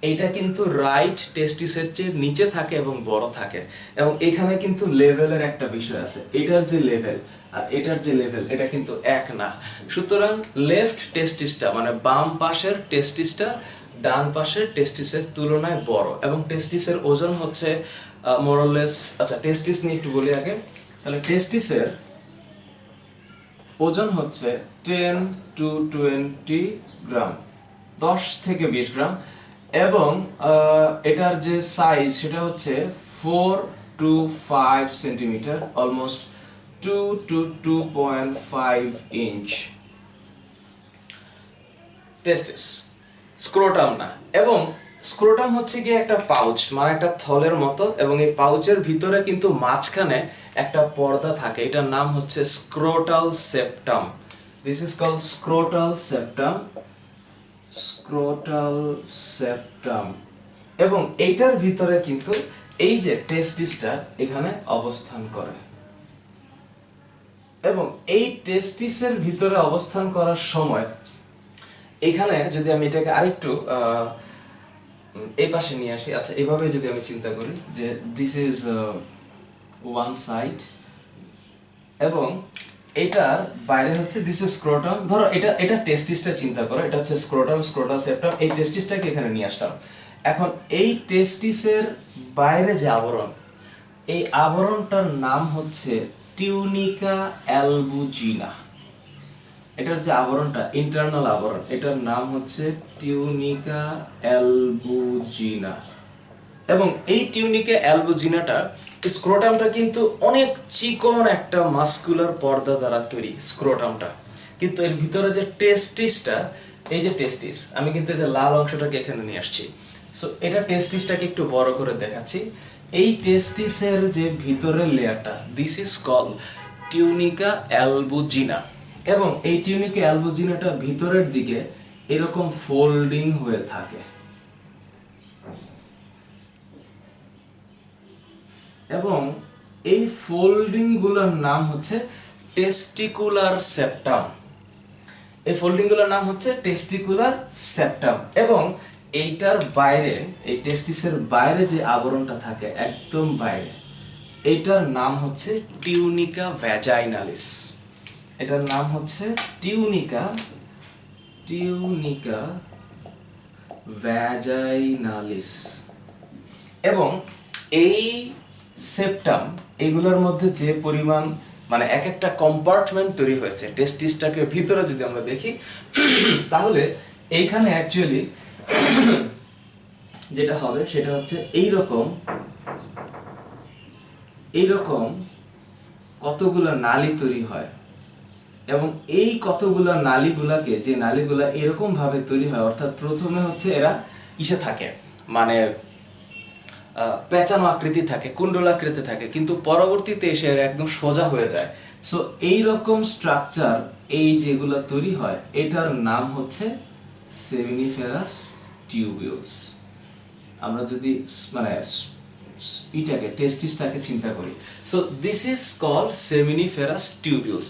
এইটা কিন্তু রাইট টেস্টিসের চেয়ে নিচে থাকে এবং বড় থাকে, এবং এখানে কিন্তু লেভেলের একটা বিষয় আছে। এটার যে লেভেল আর এটার যে লেভেল এটা কিন্তু এক না। সুতরাং লেফট টেস্টিসটা মানে বাম পাশের টেস্টিসটা ডান পাশের টেস্টিসের তুলনায় বড়, এবং টেস্টিসের ওজন হচ্ছে মোরলেস, আচ্ছা টেস্টিস নিয়ে একটু বলি আগে। তাহলে টেস্টিসের ওজন হচ্ছে 10 to 20 গ্রাম, 10 থেকে 20 গ্রাম, এবং এটার যে সাইজ সেটা হচ্ছে 4 to 5 centimetre, almost 2 to 2.5 inch. Testis, scrotum না। এবং স্ক্রোটাম হচ্ছে গিয়ে একটা পাউচ, মানে একটা থলের মতো, এবং এই পাউচের ভিতরে কিন্তু মাঝখানে একটা পর্দা থাকে, এটার নাম হচ্ছে scrotal septum. This is called scrotal septum, scrotal septum. এবং এইটার ভিতরে কিন্তু এই যে টেস্টিসটা এখানে অবস্থান করে, এবং এই টেস্টিসের ভিতরে অবস্থান করার সময় এখানে যদি আমি এটাকে আরেকটু এই পাশে নিয়ে আসি, আচ্ছা এভাবে যদি আমি চিন্তা করি যে দিস ইজ ওয়ান সাইড, এবং এটার বাইরে হচ্ছে দিস ইজ স্ক্রোটাম। ধরো এটা টেস্টিসটা চিন্তা করো, এটা হচ্ছে স্ক্রোটাম, স্ক্রোটাল সেপ্টাম। এই টেস্টিসটাকে এখানে নিয়ে আসলাম। এখন এই টেস্টিসের বাইরে যে আবরণ, এই আবরণটার নাম হচ্ছে টিউনিকা অ্যালবুজিনা। এটার যে আবরণটা, ইন্টারনাল আবরণ, এটার নাম হচ্ছে টিউনিকা অ্যালবুজিনা। এবং এই টিউনিকা অ্যালবুজিনাটা, স্ক্রোটামটা কিন্তু অনেক চিকন একটা মাস্কুলার পর্দা দ্বারা তৈরি স্ক্রোটামটা, কিন্তু এর ভিতরে যে টেস্টিসটা, এই যে টেস্টিস, আমি কিন্তু এই যে লাল অংশটাকে এখানে নিয়ে আসছি। সো এটা টেস্টিসটাকে একটু বড় করে দেখাচ্ছি। এই টেস্টিসের যে ভিতরের লেয়ারটা, দিস ইজ কল টিউনিকা অ্যালবুজিনা। এবং এই টিউনিকা অ্যালবুজিনাটা ভিতরের দিকে এরকম ফোল্ডিং হয়ে থাকে, এবং এই ফোল্ডিং গুলোর নাম হচ্ছে টেস্টিকুলার সেপ্টাম। এই ফোল্ডিং গুলোর নাম হচ্ছে টেস্টিকুলার সেপ্টাম। এবং এইটার বাইরে, এই টেস্টিসের বাইরে যে আবরণটা থাকে একদম বাইরে, এটার নাম হচ্ছে টিউনিকা ভ্যাজাইনালিস। এটার নাম হচ্ছে টিউনিকা ভ্যাজাইনালিস। এবং এই সেপ্টাম, এগুলোর মধ্যে যে পরিমাণ মানে এক একটা কম্পার্টমেন্ট তৈরি হয়েছে, টেস্টিসটাকে ভিতরে যদি আমরা দেখি তাহলে এইখানে অ্যাকচুয়ালি যেটা হবে সেটা হচ্ছে এইরকম কতগুলো নালী তৈরি হয়। এবং এই কতগুলো নালীগুলাকে, যে নালীগুলা এরকম ভাবে তৈরি হয়, অর্থাৎ প্রথমে হচ্ছে এরা ইসে থাকে, মানে পেঁচানো আকৃতি থাকে, কুণ্ডলাকৃতি থাকে, কিন্তু পরবর্তীতে এসে একদম সোজা হয়ে যায়। সো এইরকম স্ট্রাকচার এই যেগুলো তৈরি হয়, এটার নাম হচ্ছে সেমিনিফেরাস টিউবিউলস। আমরা যদি মানে এটাকে টেস্টিসটাকে চিন্তা করি, so this is called seminiferous tubules.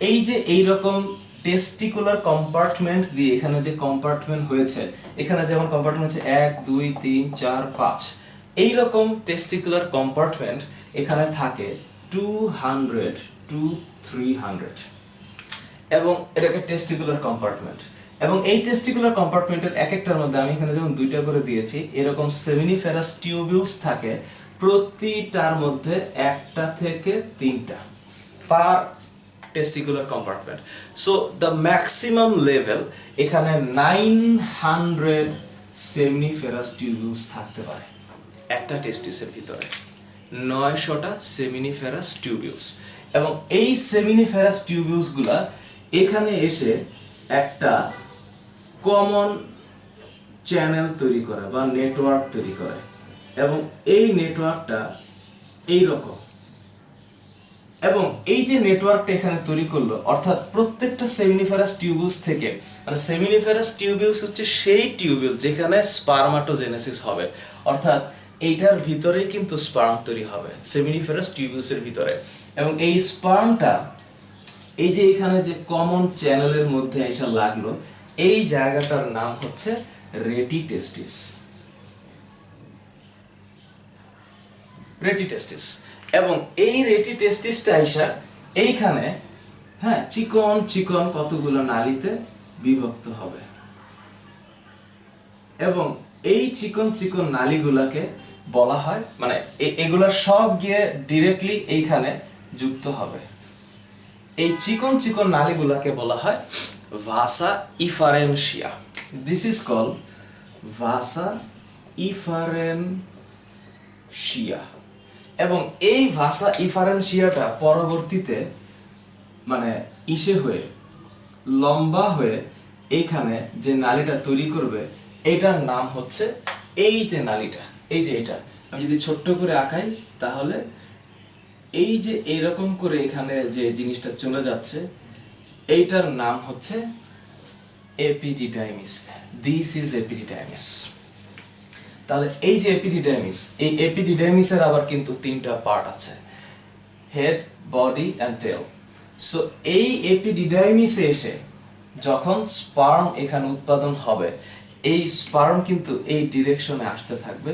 এই যে এইরকম টেস্টিকুলার কম্পার্টমেন্ট দিয়ে এখানে যে কম্পার্টমেন্ট হয়েছে, এখানে যেমন কম্পার্টমেন্ট হচ্ছে 1 2 3 4 5, এইরকম টেস্টিকুলার কম্পার্টমেন্ট এখানে থাকে 200 to 300, এবং এটাকে টেস্টিকুলার কম্পার্টমেন্ট। এবং এই টেস্টিকুলার কম্পার্টমেন্টের এক একটার মধ্যে আমি এখানে যেমন 2টা করে দিয়েছি, এরকম সেমিনিফেরাস টিউবিউলস থাকে প্রতিটার মধ্যে 1টা থেকে 3টা পার testicular compartment. So the maximum level এখানে 900 seminiferous tubules থাকতে পারে একটা টেস্টিসের ভিতরে, 900টা seminiferous tubules। এবং এই seminiferous tubules গুলা এখানে এসে একটা কমন চ্যানেল তৈরি করে বা নেটওয়ার্ক তৈরি করে, এবং এই নেটওয়ার্কটা এইরকম। এবং এই যে নেটওয়ার্কটা এখানে তৈরি করলো, অর্থাৎ প্রত্যেকটা সেমিনিফেরাস টিউবিউলস থেকে, মানে সেমিনিফেরাস টিউবিউলস হচ্ছে সেই টিউবিউল যেখানে স্পারমাটোজেনেসিস হবে, অর্থাৎ এইটার ভিতরেই কিন্তু স্পার্ম তৈরি হবে সেমিনিফেরাস টিউবিউলসের ভিতরে। এবং এই স্পার্মটা এই যে এখানে যে কমন চ্যানেলের মধ্যে এসে লাগলো, এই জায়গাটার নাম হচ্ছে রেটিটেস্টিস। রেটিটেস্টিস। এবং এই রেটিটেস্টিসটা আইসা এইখানে চিকন চিকন কতগুলো নালীতে বিভক্ত হবে, এবং এই চিকন চিকন নালীগুলোকে বলা হয়, মানে এগুলা সব গিয়ে ডিরেক্টলি এইখানে যুক্ত হবে। এই চিকন চিকন নালীগুলোকে বলা হয় ভাসা ইফারেনশিয়া। দিস ইজ কল্ড ভাসা ইফারেনশিয়া। এবং এই ভাসা ইফারেনশিয়াটা পরবর্তীতে মানে হয়ে লম্বা হয়ে এইখানে যে নালীটা তৈরি করবে, এটার নাম হচ্ছে এই যে নালীটা, এই যে এটা আমি যদি ছোট্ট করে আঁকাই, তাহলে এই যে এইরকম করে এখানে যে জিনিসটা চলে যাচ্ছে, এইটার নাম হচ্ছে এপিডিডাইমিস। This is epididymis. তাহলে এই যে এপিডিডাইমিস, এই এপিডিডাইমিসের আবার কিন্তু তিনটা পার্ট আছে, head, body and tail. So এই এপিডিডাইমিসে এসে যখন স্পার্ম এখানে উৎপাদন হবে, এই স্পার্ম কিন্তু এই ডিরেকশনে আসতে থাকবে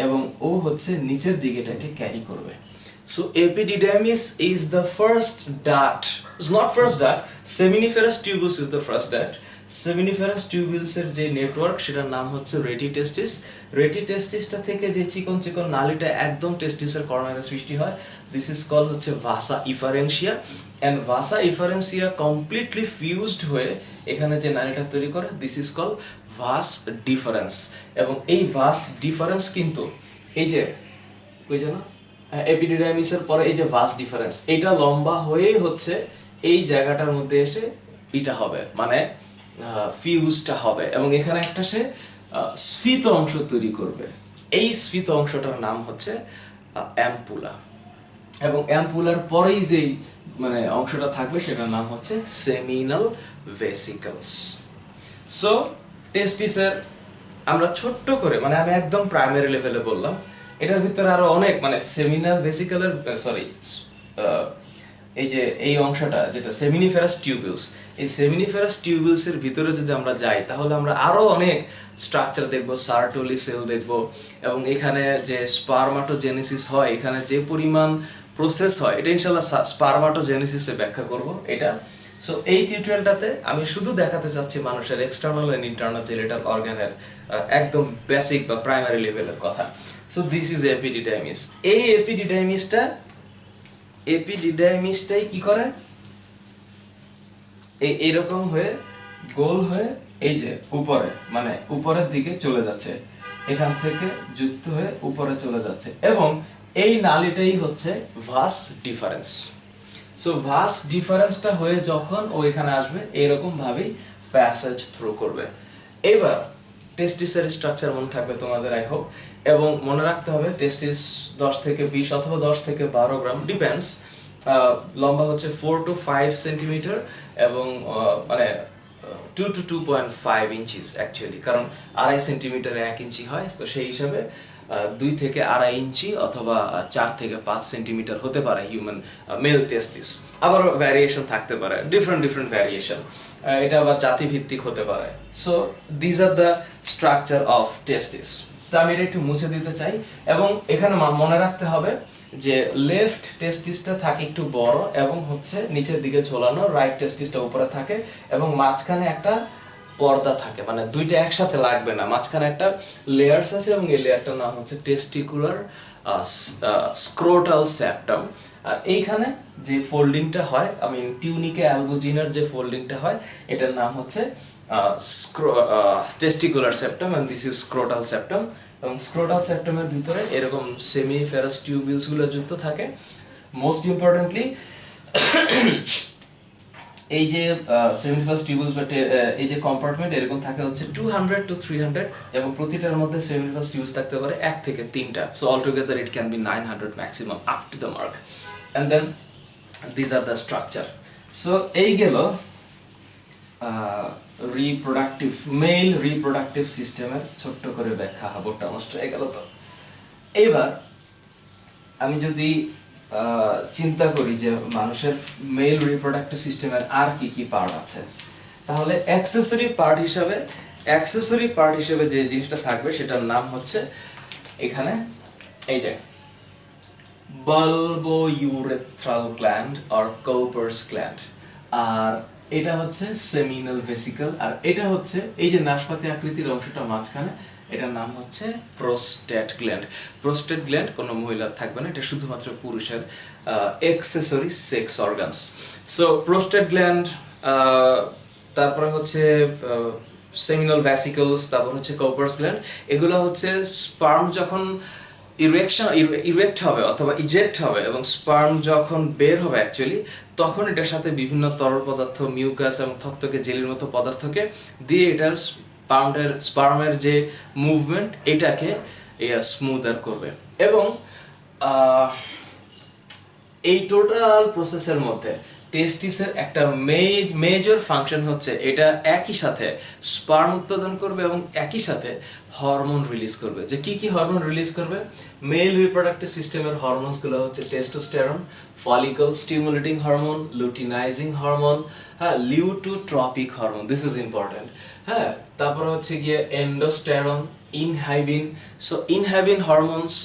এবং ও হচ্ছে নিচের দিকে এটাকে ক্যারি করবে। So epididymis is the first duct. It's not first duct. Seminiferous tubules is the first duct. Seminiferous tubules এর যে নেটওয়ার্ক সেটার নাম হচ্ছে রেটিটেস্টিস। রেটিটেস্টিসটা থেকে যে চিকন চিকন নালীটা একদম টেস্টিসের কর্নারে সৃষ্টি হয়, দিস ইজ কল হচ্ছে ভাসা ইফারেন্সিয়া। এন্ড ভাসা ইফারেন্সিয়া কমপ্লিটলি ফিউজড হয়ে এখানে যে নালীটা তৈরি করে, this is call vas deferens. এবং এই ভাস ডিফারেন্স কিন্তু এই যে কই জানো এপিডিডাইমিসের পরে এই যে ভাস ডিফারেন্স, এটা লম্বা হয়েই হচ্ছে এই জায়গাটার মধ্যে এসে এটা হবে, মানে ফিউজটা হবে এবং এখানে একটা সে স্ফীত অংশ তৈরি করবে। এই স্ফীত অংশটার নাম হচ্ছে অ্যাম্পুলা। এবং অ্যাম্পুলার পরেই যেই মানে অংশটা থাকবে সেটার নাম হচ্ছে সেমিনাল ভেসিকলস। সো টেস্টিসের আমরা ছোট্ট করে, মানে আমি একদম প্রাইমারি লেভেলে বললাম, এটার ভিতরে আরো অনেক মানে সেমিনাল ভেসিকলের এই যে এই অংশটা যেটা সেমিনিফেরাস টিউবিউলস, এই সেমিনিফেরাস টিউবিউলস এর ভিতরে যদি আমরা যাই তাহলে আমরা আরো অনেক স্ট্রাকচার দেখব, সার্টোলি সেল দেখব এবং এখানে যে স্পারমাটোজেনেসিস হয়, এখানে যে পরিমাণ প্রসেস হয়, এটা ইনশাআল্লাহ স্পারমাটোজেনেসিসে ব্যাখ্যা করব এটা। সো এই টিউটোরিয়ালটাতে আমি শুধু দেখাতে চাচ্ছি মানুষের এক্সটার্নাল এন্ড ইন্টারনাল জেনিটাল অর্গানের একদম বেসিক বা প্রাইমারি লেভেলের কথা। So this is epididymis. এই এপিডিডাইমিসটাই কি করে, এইরকম হয়ে গোল হয়ে এই যে উপরে মানে উপরের দিকে চলে যাচ্ছে, এখান থেকে যুক্ত হয়ে উপরে চলে যাচ্ছে এবং এই নালীটাই হচ্ছে ভাস ডিফারেন্স। সো ভাস ডিফারেন্সটা হয়ে যখন ও এখানে আসবে এরকম ভাবেই প্যাসেজ থ্রু করবে। এবার টেস্টিসের স্ট্রাকচার মনে থাকবে তোমাদের আই হোপ, এবং মনে রাখতে হবে টেস্টিস 10 থেকে 20 অথবা 10 থেকে 12 গ্রাম ডিপেন্ডস, লম্বা হচ্ছে 4 to 5 সেন্টিমিটার এবং মানে 2 to 2.5 ইঞ্চিস অ্যাকচুয়ালি, কারণ 2.5 সেন্টিমিটারে 1 ইঞ্চি হয়, তো সেই হিসাবে 2 থেকে 2.5 ইঞ্চি অথবা 4 থেকে 5 সেন্টিমিটার হতে পারে হিউম্যান মেল টেস্টিস। আবার ভ্যারিয়েশন থাকতে পারে, ডিফারেন্ট ভ্যারিয়েশন, এটা আবার জাতি ভিত্তিক হতে পারে। So this are the structure of testis. তো আমি এটা একটু মুছে দিতে চাই এবং এখানে মনে রাখতে হবে যে লেফট টেস্টিসটা থাকে একটু বড় এবং হচ্ছে নিচের দিকে ঝোলানো, রাইট টেস্টিসটা উপরে থাকে এবং মাঝখানে একটা পর্দা থাকে, মানে দুইটা একসাথে লাগবে না, মাঝখানে একটা লেয়ারস আছে এবং এই লেয়ারটার নাম হচ্ছে টেস্টিকুলার স্ক্রোটাল সেপ্টাম। আর এইখানে যে ফোল্ডিংটা হয়, আমি টিউনিকে অ্যালবুজিনার যে ফোল্ডিংটা হয়, এটার নাম হচ্ছে testicular septum and this is scrotal septum. এবং স্ক্রোটাল সেপ্টামের ভিতরে এরকম সেমিফেরাস টিউবিউলস গুলো যুক্ত থাকে। মোস্ট ইম্পর্টেন্টলি এই যে সেমিফেরাস টিউবিউলস বা এই যে কম্পার্টমেন্ট এরকম থাকে হচ্ছে 200 to 300 এবং প্রতিটার মধ্যে সেমিফেরাস টিউবস থাকতে পারে 1 থেকে 3টা। So all together it can be 900 maximum up to the mark. And then this are the structure. So এই গেল রিপ্রোডাক্টিভ মেল রিপ্রোডাক্টিভ সিস্টেমের ছোট্ট করে ব্যাখ্যা। হাবরটা নষ্ট হয়ে গেল। তো এবার আমি যদি চিন্তা করি যে মানুষের মেল রিপ্রোডাক্টিভ সিস্টেমের আর কি কি পার্ট আছে, তাহলে অ্যাক্সেসরি পার্ট হিসেবে যে জিনিসটা থাকবে সেটার নাম হচ্ছে এখানে এই যে বালবোইউরেথ্রাল গ্ল্যান্ড অর কৌপার্স গ্ল্যান্ড, আর এটা হচ্ছে সেমিনাল ভেসিকল, আর এটা হচ্ছে এই যে নাশপাতি আকৃতির অংশটা মাঝখানে, এটার নাম হচ্ছে প্রোস্টেট গ্ল্যান্ড। প্রোস্টেট গ্ল্যান্ড কোনো মহিলার থাকবে না, এটা শুধুমাত্র পুরুষের accessory sex organs. So prostate gland, তারপরে হচ্ছে সেমিনাল ভ্যাসিকলস, তারপর হচ্ছে কৌপার্স গ্ল্যান্ড। এগুলো হচ্ছে স্পার্ম যখন ইরেক্ট হবে অথবা ইজেক্ট হবে এবং স্পার্ম যখন বের হবে অ্যাকচুয়ালি, তখন এটার সাথে বিভিন্ন তরল পদার্থ, মিউকাস এবং থকথকে জেলির মতো পদার্থকে দিয়ে এটার স্পার্মের যে মুভমেন্ট এটাকে স্মুদার করবে। এবং এই টোটাল প্রসেসের মধ্যে টেস্টিসের একটা মেজর ফাংশন হচ্ছে এটা একই সাথে স্পার্ম উৎপাদন করবে এবং একই সাথে হরমোন রিলিজ করবে। যে কি কি হরমোন রিলিজ করবে? মেল রিপ্রোডাক্টিভ সিস্টেমের হরমোনসগুলো হচ্ছে testosterone, follicle stimulating hormone, luteinising hormone, হ্যাঁ, luteotropic hormone, this is important, হ্যাঁ। তারপর হচ্ছে গিয়ে androsterone, inhibin. So inhibin hormones,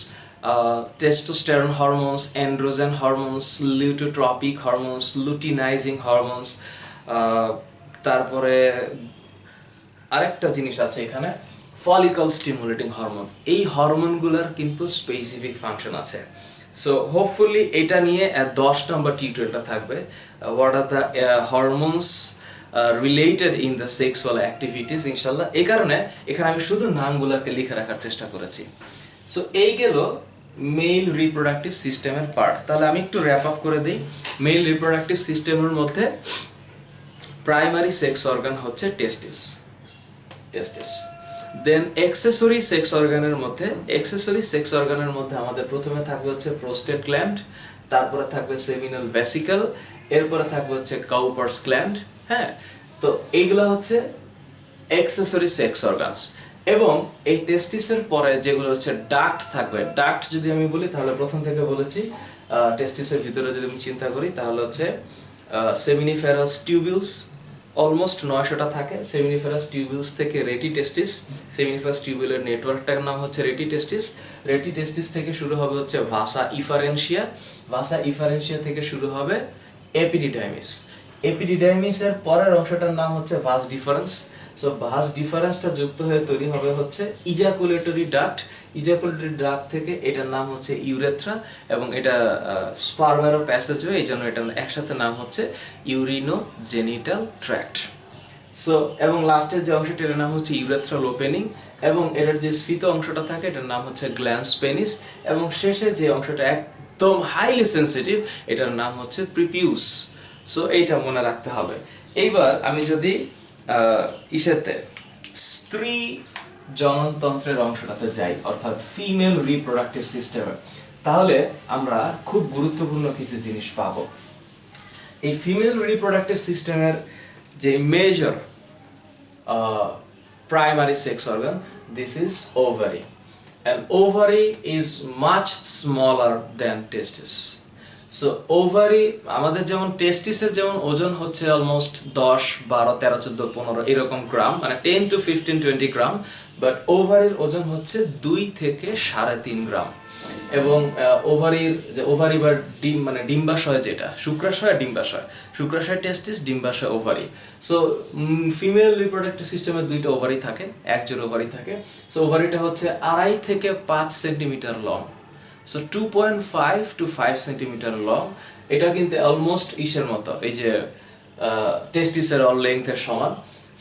testosterone hormones, androgen hormones, leukotropic hormones, luteinizing hormones, তারপরে আরেকটা জিনিস আছে এখানে, ফলিকল স্টিমুলেটিং হরমোন। এই হরমোনগুলোর কিন্তু স্পেসিফিক ফাংশন আছে। সো হোপফুলি এটা নিয়ে 10 নম্বর টিউটোরিয়ালটা থাকবে, what are the hormones related in the sexual activities, ইনশাল্লাহ। এই কারণে এখানে আমি শুধু নামগুলোকে লিখে রাখার চেষ্টা করেছি। সো এই গেল মেল রিপ্রোডাক্টিভ সিস্টেমের পার্ট। তাহলে আমি একটু র্যাপ আপ করে দিই। মেল রিপ্রোডাক্টিভ সিস্টেমের মধ্যে প্রাইমারি সেক্স অর্গান হচ্ছে টেস্টিস, দেন অ্যাক্সেসরি সেক্স অর্গানের মধ্যে আমাদের প্রথমে থাকবে হচ্ছে প্রোস্টেট গ্ল্যান্ড, তারপরে থাকবে সেমিনাল ভেসিকল, এরপরে থাকবে হচ্ছে কাউপার্স গ্ল্যান্ড, হ্যাঁ। তো এইগুলা হচ্ছে অ্যাক্সেসরি সেক্স অর্গানস। এবং এই টেস্টিসের পরে যেগুলো হচ্ছে ডাক্ট থাকবে। ডাক্ট যদি আমি বলি তাহলে প্রথম থেকে বলেছি, টেস্টিসের ভিতরে যদি আমি চিন্তা করি তাহলে হচ্ছে সেমিনিফেরাস টিউবিউলস, অলমোস্ট 900টা থাকে। সেমিনিফেরাস টিউবিউলস থেকে রেটি টেস্টিস, সেমিনিফেরাস টিউবিউলের নেটওয়ার্কটার নাম হচ্ছে রেটি টেস্টিস। রেটি টেস্টিস থেকে শুরু হবে হচ্ছে ভাসা ইফারেন্সিয়া, ভাসা ইফারেন্সিয়া থেকে শুরু হবে এপিডিডাইমিস। এপিডিডাইমিসের পরের অংশটার নাম হচ্ছে ভাস ডিফারেন্স। সো ভাস ডিফারেন্সটা যুক্ত হয়ে তৈরি হবে হচ্ছে ইজাকুলেটরি ডাক্ট। ইজাকুলেটরি ডাক্ট থেকে এটার নাম হচ্ছে ইউরেথ্রা, এবং এটা স্পার্মেরও প্যাসেজওয়ে, এই জন্য এটার একসাথে নাম হচ্ছে ইউরিনো জেনিটাল ট্র্যাক্ট। সো এবং লাস্টের যে অংশটা এটার নাম হচ্ছে ইউরেথ্রাল ওপেনিং, এবং এটার যে স্ফীত অংশটা থাকে এটার নাম হচ্ছে গ্ল্যান্স পেনিস, এবং শেষে যে অংশটা একদম হাইলি সেন্সিটিভ এটার নাম হচ্ছে প্রিপিউস। সো এইটা মনে রাখতে হবে। এইবার আমি যদি ইসেতে স্ত্রী জননতন্ত্রের অংশটাতে যাই, অর্থাৎ ফিমেল রিপ্রোডাক্টিভ সিস্টেমে, তাহলে আমরা খুব গুরুত্বপূর্ণ কিছু জিনিস পাবো। এই ফিমেল রিপ্রোডাক্টিভ সিস্টেমের যে major primary sex organ, this is ovary, and ovary is much smaller than testis. So ovary, আমাদের যেমন টেস্টিসের যেমন ওজন হচ্ছে অলমোস্ট 10, 12, 13, 14, 15 এরকম গ্রাম, মানে 10 to 15, 20 গ্রাম, বাট ওভারির ওজন হচ্ছে 2 থেকে 3.5 গ্রাম। এবং ওভারির যে ওভারি বা ডিম, মানে ডিম্বাশয়, যেটা শুক্রাশয় আর ডিম্বাশয়, শুক্রাশয় টেস্টিস, ডিম্বাশয় ওভারি। সো ফিমেল রিপ্রোডাক্টিভ সিস্টেমে 2টা ওভারি থাকে, একজোড় ওভারি থাকে। সো ওভারিটা হচ্ছে 2.5 থেকে 5 centimetre long. So 2.5 to 5 centimetre long. এটা কিন্তু অলমোস্ট ইসের মতো, এই যে টেস্টিসের লেন্থের সমান।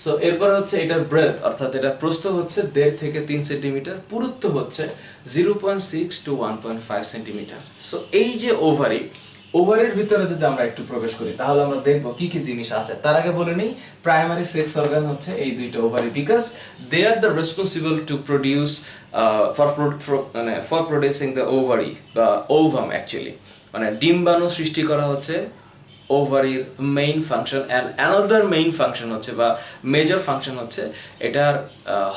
সো এরপর হচ্ছে এটার ব্রেথ, অর্থাৎ এটা প্রস্থ হচ্ছে 1.5 থেকে 3 সেন্টিমিটার, পুরুত্ব হচ্ছে 0.6 to 1.5 সেন্টিমিটার। সো এই যে ওভারি, ওভারির ভিতরে যদি আমরা একটু প্রবেশ করি তাহলে আমরা দেখব কি কি জিনিস আছে। তার আগে বলে নেই, প্রাইমারি সেক্স অর্গান হচ্ছে এই 2টা ovary, because they are the responsible to produce for producing the ovary বা ওভাম, অ্যাকচুয়ালি মানে ডিম্বাণু সৃষ্টি করা হচ্ছে ওভারির main function. And another main function হচ্ছে বা মেজর ফাংশন হচ্ছে এটার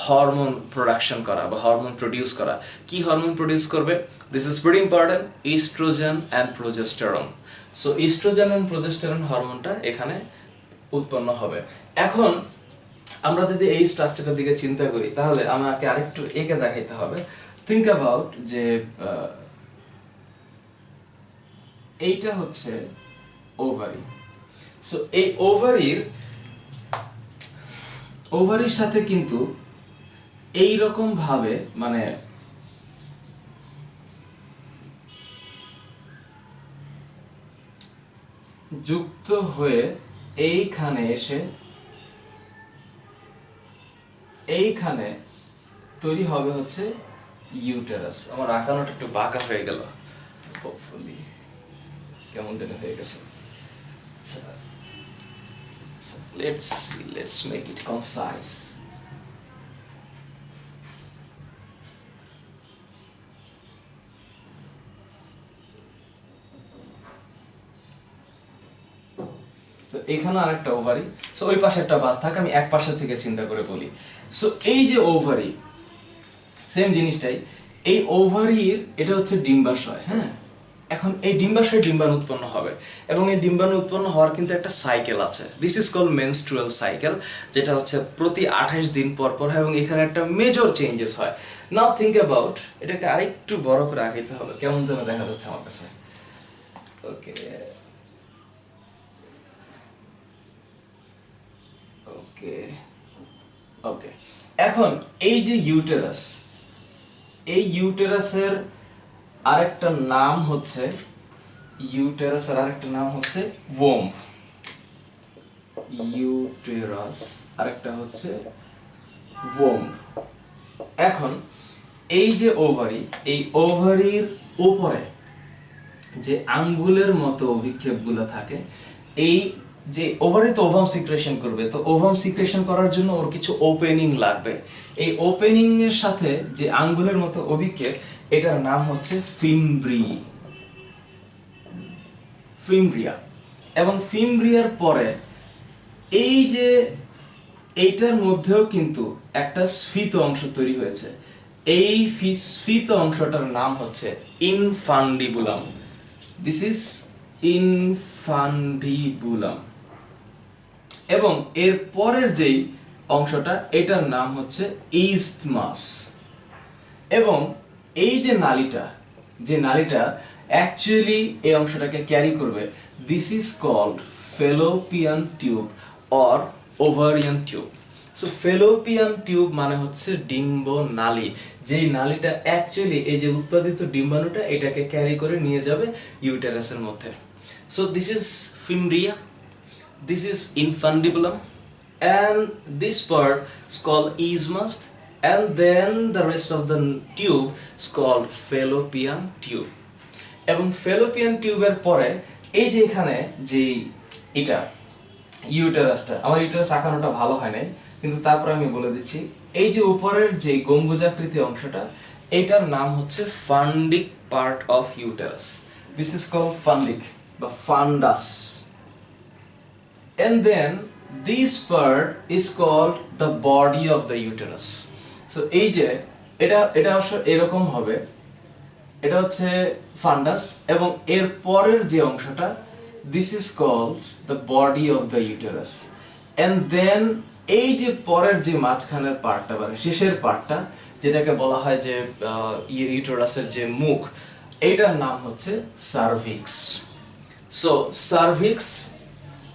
হরমোন প্রোডাকশন করা বা হরমোন প্রডিউস করা। কি হরমোন প্রডিউস করবে? This is very important, estrogen and progesterone. So estrogen and progesterone হরমোনটা এখানে উৎপন্ন হবে। এখন আমরা যদি এই স্ট্রাকচারের দিকে চিন্তা করি তাহলে আমাকে আরেকটু এঁকে দেখাইতে হবে। থিঙ্ক অ্যাবাউট যে এইটা হচ্ছে ওভারি। সো এই ওভারির সাথে কিন্তু এই রকম ভাবে মানে যুক্ত হয়ে এইখানে এসে এইখানে তৈরি হবে হচ্ছে ইউটেরাস। আমার আঁকানোটা একটু বাঁকা হয়ে গেল, হোপফুলি কেমন যেন হয়ে গেছে। Let's make it concise. তো এখানে আরেকটা ওভারি, সো ওই পাশে একটা বাদ থাক, আমি এক পাশের থেকে চিন্তা করে বলি। সো এই যে ওভারি, সেম জিনিসটাই, এই ওভারির এটা হচ্ছে ডিম্বাশয়, হ্যাঁ। এখন এই ডিম্বাশয়ে ডিম্বাণু উৎপন্ন হবে, এবং এই ডিম্বাণু উৎপন্ন হওয়ার কিন্তু একটা সাইকেল আছে, this is called menstrual cycle, যেটা হচ্ছে প্রতি 28 দিন পর পর হয়, এবং এখানে একটা মেজর চেঞ্জেস হয়। নাও থিঙ্ক অ্যাবাউট, এটাকে আরেকটু বড় করে আগাইতে হবে, কেমন যেন দেখা যাচ্ছে আমার কাছে। ওকে ওকে ওকে, এখন এই যে ইউটেরাস, এই ইউটেরাসের আরেকটা নাম হচ্ছে, ইউটেরাসের আরেকটা নাম হচ্ছে ওম্ব। ইউটেরাস আরেকটা হচ্ছে ওম্ব। এখন এই যে ওভারি, এই ওভারির উপরে যে আঙ্গুলের মতো অভিক্ষেপগুলো থাকে, এই যে ওভারি তো ওভাম সিক্রেশন করবে, তো ওভাম সিক্রেশন করার জন্য ওর কিছু ওপেনিং লাগবে। এই ওপেনিং এর সাথে যে আঙ্গুলের মতো অভিক্ষেপ, এটার নাম হচ্ছে ফিমব্রিয়া। এবং ফিমব্রিয়ার পরে এই যে এইটার মধ্যেও কিন্তু একটা স্ফীত অংশ তৈরি হয়েছে, এই স্ফীত অংশটার নাম হচ্ছে ইনফান্ডিবুলাম। This is infundibulum. এবং এর পরের যেই অংশটা, এটার নাম হচ্ছে ইসথমাস। এবং এই যে নালীটা, যে নালীটা অ্যাকচুয়ালি এই অংশটাকে ক্যারি করবে, this is called fallopian tube or ovarian tube. So fallopian tube মানে হচ্ছে ডিম্ব নালী, যেই নালীটা অ্যাকচুয়ালি এই যে উৎপাদিত ডিম্বাণুটা এটাকে ক্যারি করে নিয়ে যাবে ইউটেরাসের মধ্যে। So this is fimbria, this is infundibulum, and this part is called isthmus, and then the rest of the tube is called fallopian tube. এবং fallopian টিউবের পরে এই যে এখানে যে এটা ইউটেরাসটা, আমার ইউটেরাস আঁকানোটা ভালো হয় নাই, কিন্তু তারপরে আমি বলে দিচ্ছি, এই যে উপরের যে গম্বুজাকৃতি অংশটা, এটার নাম হচ্ছে fundic part of uterus. This is called fundic বা fundus. And then this part is called the body of the uterus. So এই যে এটা অবশ্য এরকম হবে, এটা হচ্ছে ফান্ডাস, এবং এর পরের যে অংশটা, this is called the body of the uterus. And then এই যে পরের যে মাঝখানের পার্টটা, মানে শেষের পার্টটা, যেটাকে বলা হয় যে ইউটেরাসের যে মুখ, এইটার নাম হচ্ছে cervix. So cervix,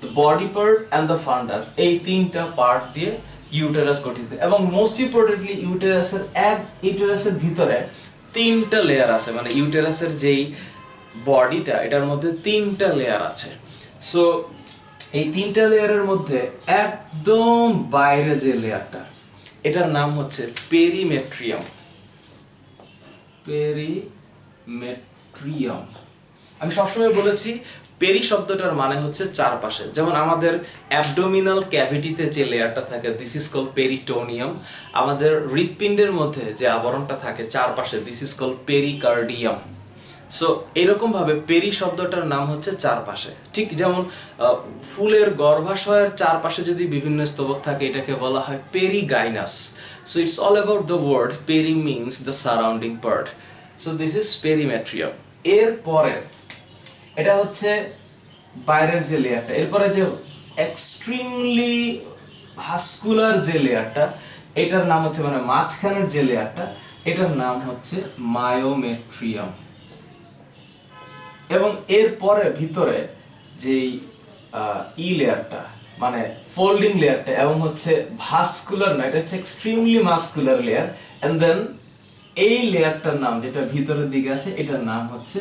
the body part and the fundus, এই তিনটা পার্ট দিয়ে ইউটেরাস গঠিত। এবং মোস্ট ইম্পর্টেন্টলি ইউটেরাসের ভিতরে তিনটা লেয়ার আছে, মানে ইউটেরাসের যেই বডিটা, এটার মধ্যে তিনটা লেয়ার আছে। সো এই তিনটা লেয়ারের মধ্যে একদম বাইরে যে লেয়ারটা, এটার নাম হচ্ছে পেরিমেট্রিয়াম। পেরিমেট্রিয়াম, আমি সবসময় বলেছি পেরি শব্দটার মানে হচ্ছে চারপাশে, যেমন আমাদের অ্যাবডোমিনাল ক্যাভিটিতে যে লেয়ারটা থাকে, দিস ইজ কল্ড পেরিটোনিয়াম। আমাদের হৃৎপিণ্ডের মধ্যে যে আবরণটা থাকে চারপাশে, this is called pericardium. So এরকম ভাবে পেরি শব্দটার নাম হচ্ছে চারপাশে। ঠিক যেমন ফুলের গর্ভাশয়ের চারপাশে যদি বিভিন্ন স্তবক থাকে, এটাকে বলা হয় perigynous. So it's all about the word peri means the surrounding part. So this is perimetrium. এরপরে এটা হচ্ছে বাইরের যে লেয়ারটা, এরপরে যে এক্সট্রিমলি ভাস্কুলার যে লেয়ারটা, এটার নাম হচ্ছে, মানে মাঝখানের যে লেয়ারটা, এটার নাম হচ্ছে মায়োমেট্রিয়াম। এবং এরপরে ভিতরে যেই লেয়ারটা, মানে ফোল্ডিং লেয়ারটা, এবং হচ্ছে ভাস্কুলার না, এটা হচ্ছে extremely muscular layer. And then এই লেয়ারটার নাম, যেটা ভিতরের দিকে আছে, এটার নাম হচ্ছে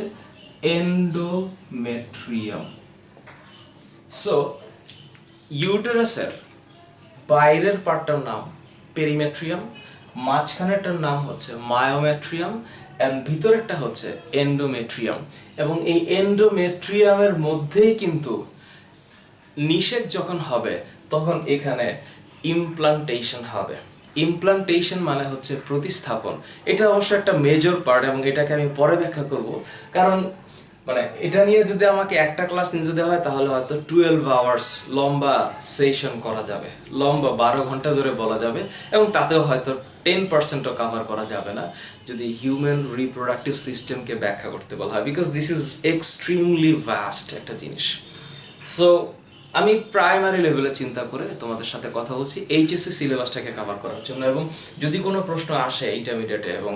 এন্ডোমেট্রিয়াম। সো ইউটেরাসের বাইরের পার্টটার নাম পেরিমেট্রিয়াম, মাঝখানেরটার নাম হচ্ছে মায়োমেট্রিয়াম, এন্ড ভিতরেরটা হচ্ছে এন্ডোমেট্রিয়াম। এবং এই এন্ডোমেট্রিয়ামের মধ্যেই কিন্তু নিষেক যখন হবে, তখন এখানে ইমপ্লান্টেশন হবে। ইমপ্লান্টেশন মানে হচ্ছে প্রতিস্থাপন। এটা অবশ্য একটা মেজর পার্ট, এবং এটাকে আমি পরে ব্যাখ্যা করব, কারণ মানে এটা নিয়ে যদি আমাকে একটা ক্লাস নিতে দেওয়া হয় তাহলে হয়তো 12 আওয়ার্স লম্বা সেশন করা যাবে, লম্বা 12 ঘন্টা ধরে বলা যাবে, এবং তাতেও হয়তো 10%ও কভার করা যাবে না যদি হিউম্যান রিপ্রোডাক্টিভ সিস্টেমকে ব্যাখ্যা করতে বলা হয়, because this is extremely vast একটা জিনিস। সো আমি প্রাইমারি লেভেলে চিন্তা করে তোমাদের সাথে কথা বলছি এইচএসসি সিলেবাসটাকে কভার করার জন্য, এবং যদি কোনো প্রশ্ন আসে ইন্টারমিডিয়েটে এবং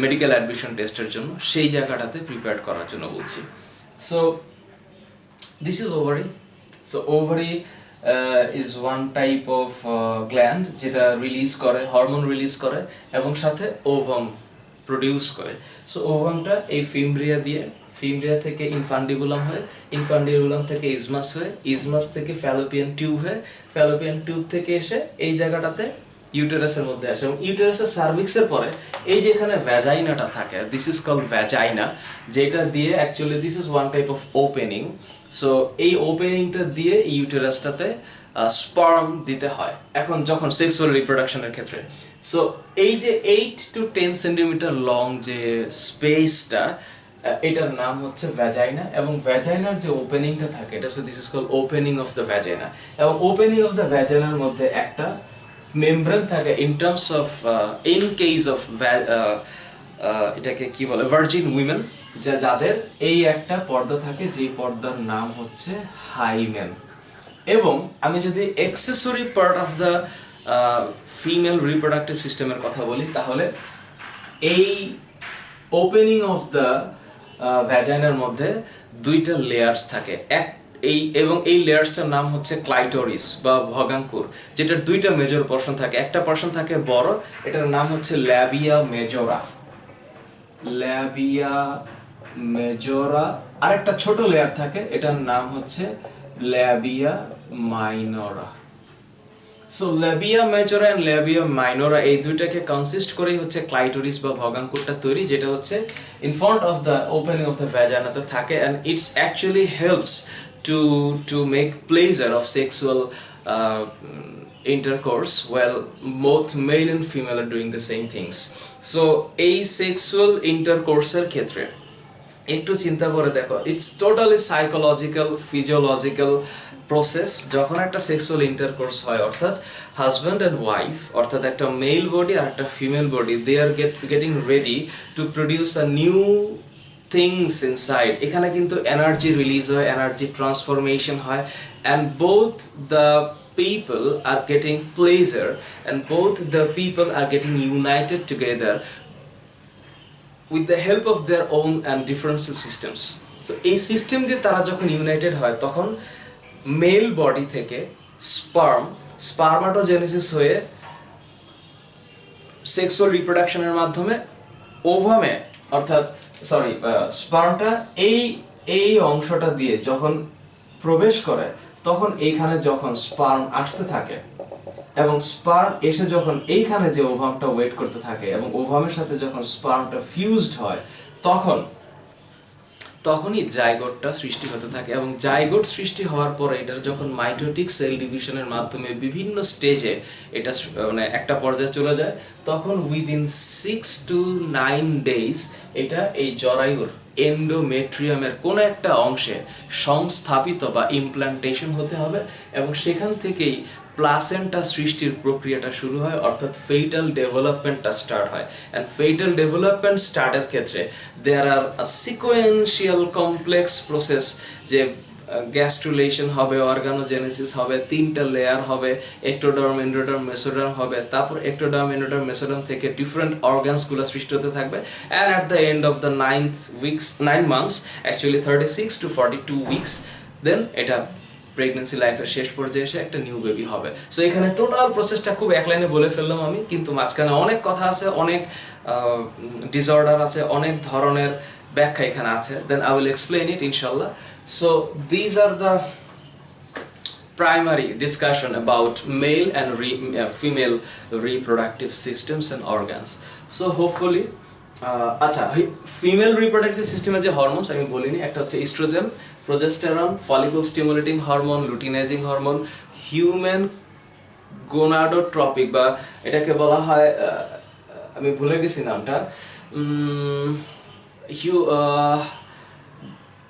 মেডিকেল অ্যাডমিশন টেস্টের জন্য সেই জায়গাটাতে প্রিপেয়ার করার জন্য বলছি। So this is ovary. So ovary is one type of gland যেটা রিলিজ করে, হরমোন রিলিজ করে এবং সাথে ওভাম প্রডিউস করে। সো ওভামটা এই ফিমব্রিয়া দিয়ে, ফিমব্রিয়া থেকে ইনফান্ডিবুলাম হয়ে, ইনফান্ডিবুলাম থেকে ইজমাস হয়ে, ইজমাস থেকে ফ্যালোপিয়ান টিউব হয়ে, ফ্যালোপিয়ান টিউব থেকে এসে এই জায়গাটাতে ইউটেরাসের মধ্যে আসে, এবং ইউটেরাসের সার্ভিক্সের পরে এই যে এখানে ভ্যাজাইনাটা থাকে, দিস ইজ কল্ড ভ্যাজাইনা, যেটা দিয়ে actually this is one type of opening. So এই ওপেনিংটা দিয়ে ইউটেরাসটাতে স্পার্ম দিতে হয় এখন যখন সেক্সুয়াল রিপ্রোডাকশনের ক্ষেত্রে। সো এই যে 8 to 10 সেন্টিমিটার লং যে স্পেসটা, এটার নাম হচ্ছে ভ্যাজাইনা, এবং ভ্যাজাইনার যে ওপেনিংটা থাকে এটা হচ্ছে this is called opening of the vagina, এবং ওপেনিং অফ দ্য ভ্যাজাইনার মধ্যে একটা মেমব্রেন থাকে in terms of in case of এটাকে কি বলে ভার্জিন উইমেন, যাদের এই একটা পর্দা থাকে যে পর্দার নাম হচ্ছে হাইমেন। এবং আমি যদি accessory part of the female reproductive সিস্টেমের কথা বলি তাহলে এই ওপেনিং অফ দ্য ভ্যাজাইনার মধ্যে দুইটা লেয়ার্স থাকে, এবং এই লেয়ার্সটার নাম হচ্ছে ক্লাইটোরিস বা ভগাঙ্কুর, যেটার দুইটা মেজর পোরশন থাকে, একটা পোরশন থাকে বড়, এটার নাম হচ্ছে ল্যাবিয়া মেজোরা, ল্যাবিয়া মেজোরা, আর একটা ছোট লেয়ার থাকে এটার নাম হচ্ছে labia minora. So labia majora and labia minora এই দুইটাকে কনসিস্ট করেই হচ্ছে ক্লাইটোরিস বা ভগাঙ্কুরটা তৈরি, যেটা হচ্ছে in front of the opening of the ভ্যাজাইনাতে থাকে, and it's actually helps to make pleasure of sexual intercourse while both male and female are doing the same things. So এই sexual intercourse এর ক্ষেত্রে একটু চিন্তা করে দেখো, it's totally psychological physiological process. যখন একটা সেক্সুয়াল ইন্টারকোর্স হয়, অর্থাৎ হাজব্যান্ড অ্যান্ড ওয়াইফ, অর্থাৎ একটা মেল বডি আর একটা female body, they are getting ready to produce a new things inside, এখানে কিন্তু এনার্জি রিলিজ হয়, এনার্জি ট্রান্সফরমেশন হয়, and both the people are getting pleasure and both the people are getting united together with the help of their own and differential systems. So এই system দিয়ে তারা যখন United হয় তখন mail body থেকে spermatogenesis হয়ে sexual রিপ্রোডাকশনের মাধ্যমে ওভামে, অর্থাৎ স্পার্মটা এই অংশটা দিয়ে যখন প্রবেশ করে তখন এইখানে যখন স্পার্ম আসতে থাকে এবং স্পার্ম এসে যখন এইখানে যে ওভামটা ওয়েট করতে থাকে এবং ওভামের সাথে যখন স্পার্মটা ফিউজড হয় তখনই জাইগোটটা সৃষ্টি হতে থাকে, এবং জাইগোট সৃষ্টি হওয়ার পরে এটা যখন মাইটোটিক সেল ডিভিশনের মাধ্যমে বিভিন্ন স্টেজে এটা মানে একটা পর্যায়ে চলে যায়, তখন উইদিন 6 to 9 days এটা এই জরায়ুর এন্ডোমেট্রিয়ামের কোনো একটা অংশে সংস্থাপিত বা ইমপ্লান্টেশন হতে হবে, এবং সেখান থেকেই প্লাসেন্টা সৃষ্টির প্রক্রিয়াটা শুরু হয়, অর্থাৎ ফেটাল ডেভেলপমেন্টটা স্টার্ট হয়। অ্যান্ড ফেটাল ডেভেলপমেন্ট স্টার্টের ক্ষেত্রে দেয়ার আর আ সিকোয়েন্সিয়াল কমপ্লেক্স প্রসেস, যে গ্যাস্ট্রুলেশন হবে, অর্গানোজেনেসিস হবে, 3টা লেয়ার হবে, এক্টোডার্ম, এন্ডোডার্ম, মেসোডার্ম হবে, তারপর এক্টোডার্ম, এন্ডোডার্ম, মেসোডার্ম থেকে ডিফারেন্ট অর্গানসগুলো সৃষ্টি হতে থাকবে, and at the end of the 9 months, actually 36 to 42 weeks, দেন এটা প্রেগন্যান্সি লাইফের শেষ পর্যায়ে এসে একটা নিউ বেবি হবে। সো এখানে টোটাল প্রসেসটা খুব এক লাইনে বলে ফেললাম আমি, কিন্তু মাঝখানে অনেক কথা আছে, অনেক ডিসঅর্ডার আছে, অনেক ধরনের ব্যাখ্যা এখানে আছে, then I will explain it ইনশাল্লাহ। So these are the primary discussion about male and female reproductive systems and organs. So hopefully আচ্ছা, ফিমেল রিপ্রোডাক্টিভ সিস্টেমের যে হরমোনস আমি বলিনি, একটা হচ্ছে oestrogen, progesterone, follicle stimulating hormone, luteinising hormone, human gonadotropic, বা এটাকে বলা হয়, আমি ভুলে গেছি নামটা,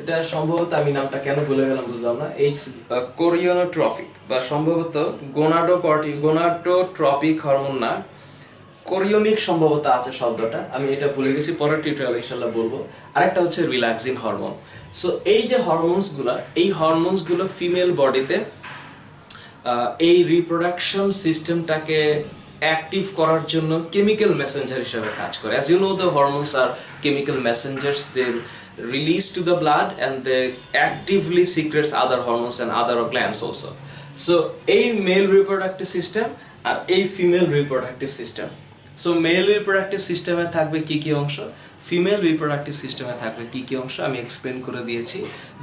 এটা সম্ভবত আমি নামটা কেন ভুলে গেলাম বুঝলাম না, এই কোরিওনোট্রপিক বা সম্ভবত গোনাডোট্রপিক হরমোন না, কোরিওনিক সম্ভবত আছে শব্দটা, আমি এটা ভুলে গেছি, পরের টিউটোরিয়ালে ইনশাআল্লাহ বলবো। আরেকটা হচ্ছে রিল্যাক্সিন হরমোন। সো এই যে হরমোনসগুলো ফিমেল বডিতে এই রিপ্রোডাকশন সিস্টেমটাকে অ্যাক্টিভ করার জন্য কেমিক্যাল মেসেঞ্জার হিসেবে কাজ করে। As you know, the hormones are chemical messengers, they release to the blood and they actively secrets other hormones and other glands also. So এই মেল রিপ্রোডাক্টিভ সিস্টেম আর এই female reproductive system, so male reproductive সিস্টেমে থাকবে কি কি অংশ, female reproductive সিস্টেমে থাকবে কি কি অংশ আমি এক্সপ্লেন করে দিয়েছি।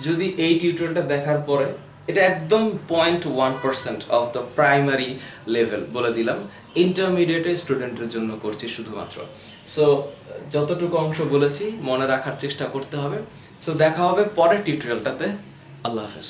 যদি এই টিউটোরিয়ালটা দেখার পরে, এটা একদম 0.1% অফ দ্য প্রাইমারি লেভেল বলে দিলাম, ইন্টারমিডিয়েটের স্টুডেন্টের জন্য করছি শুধুমাত্র। সো যতটুকু অংশ বলেছি মনে রাখার চেষ্টা করতে হবে। সো দেখা হবে পরের টিউটোরিয়ালটাতে। আল্লাহ হাফেজ।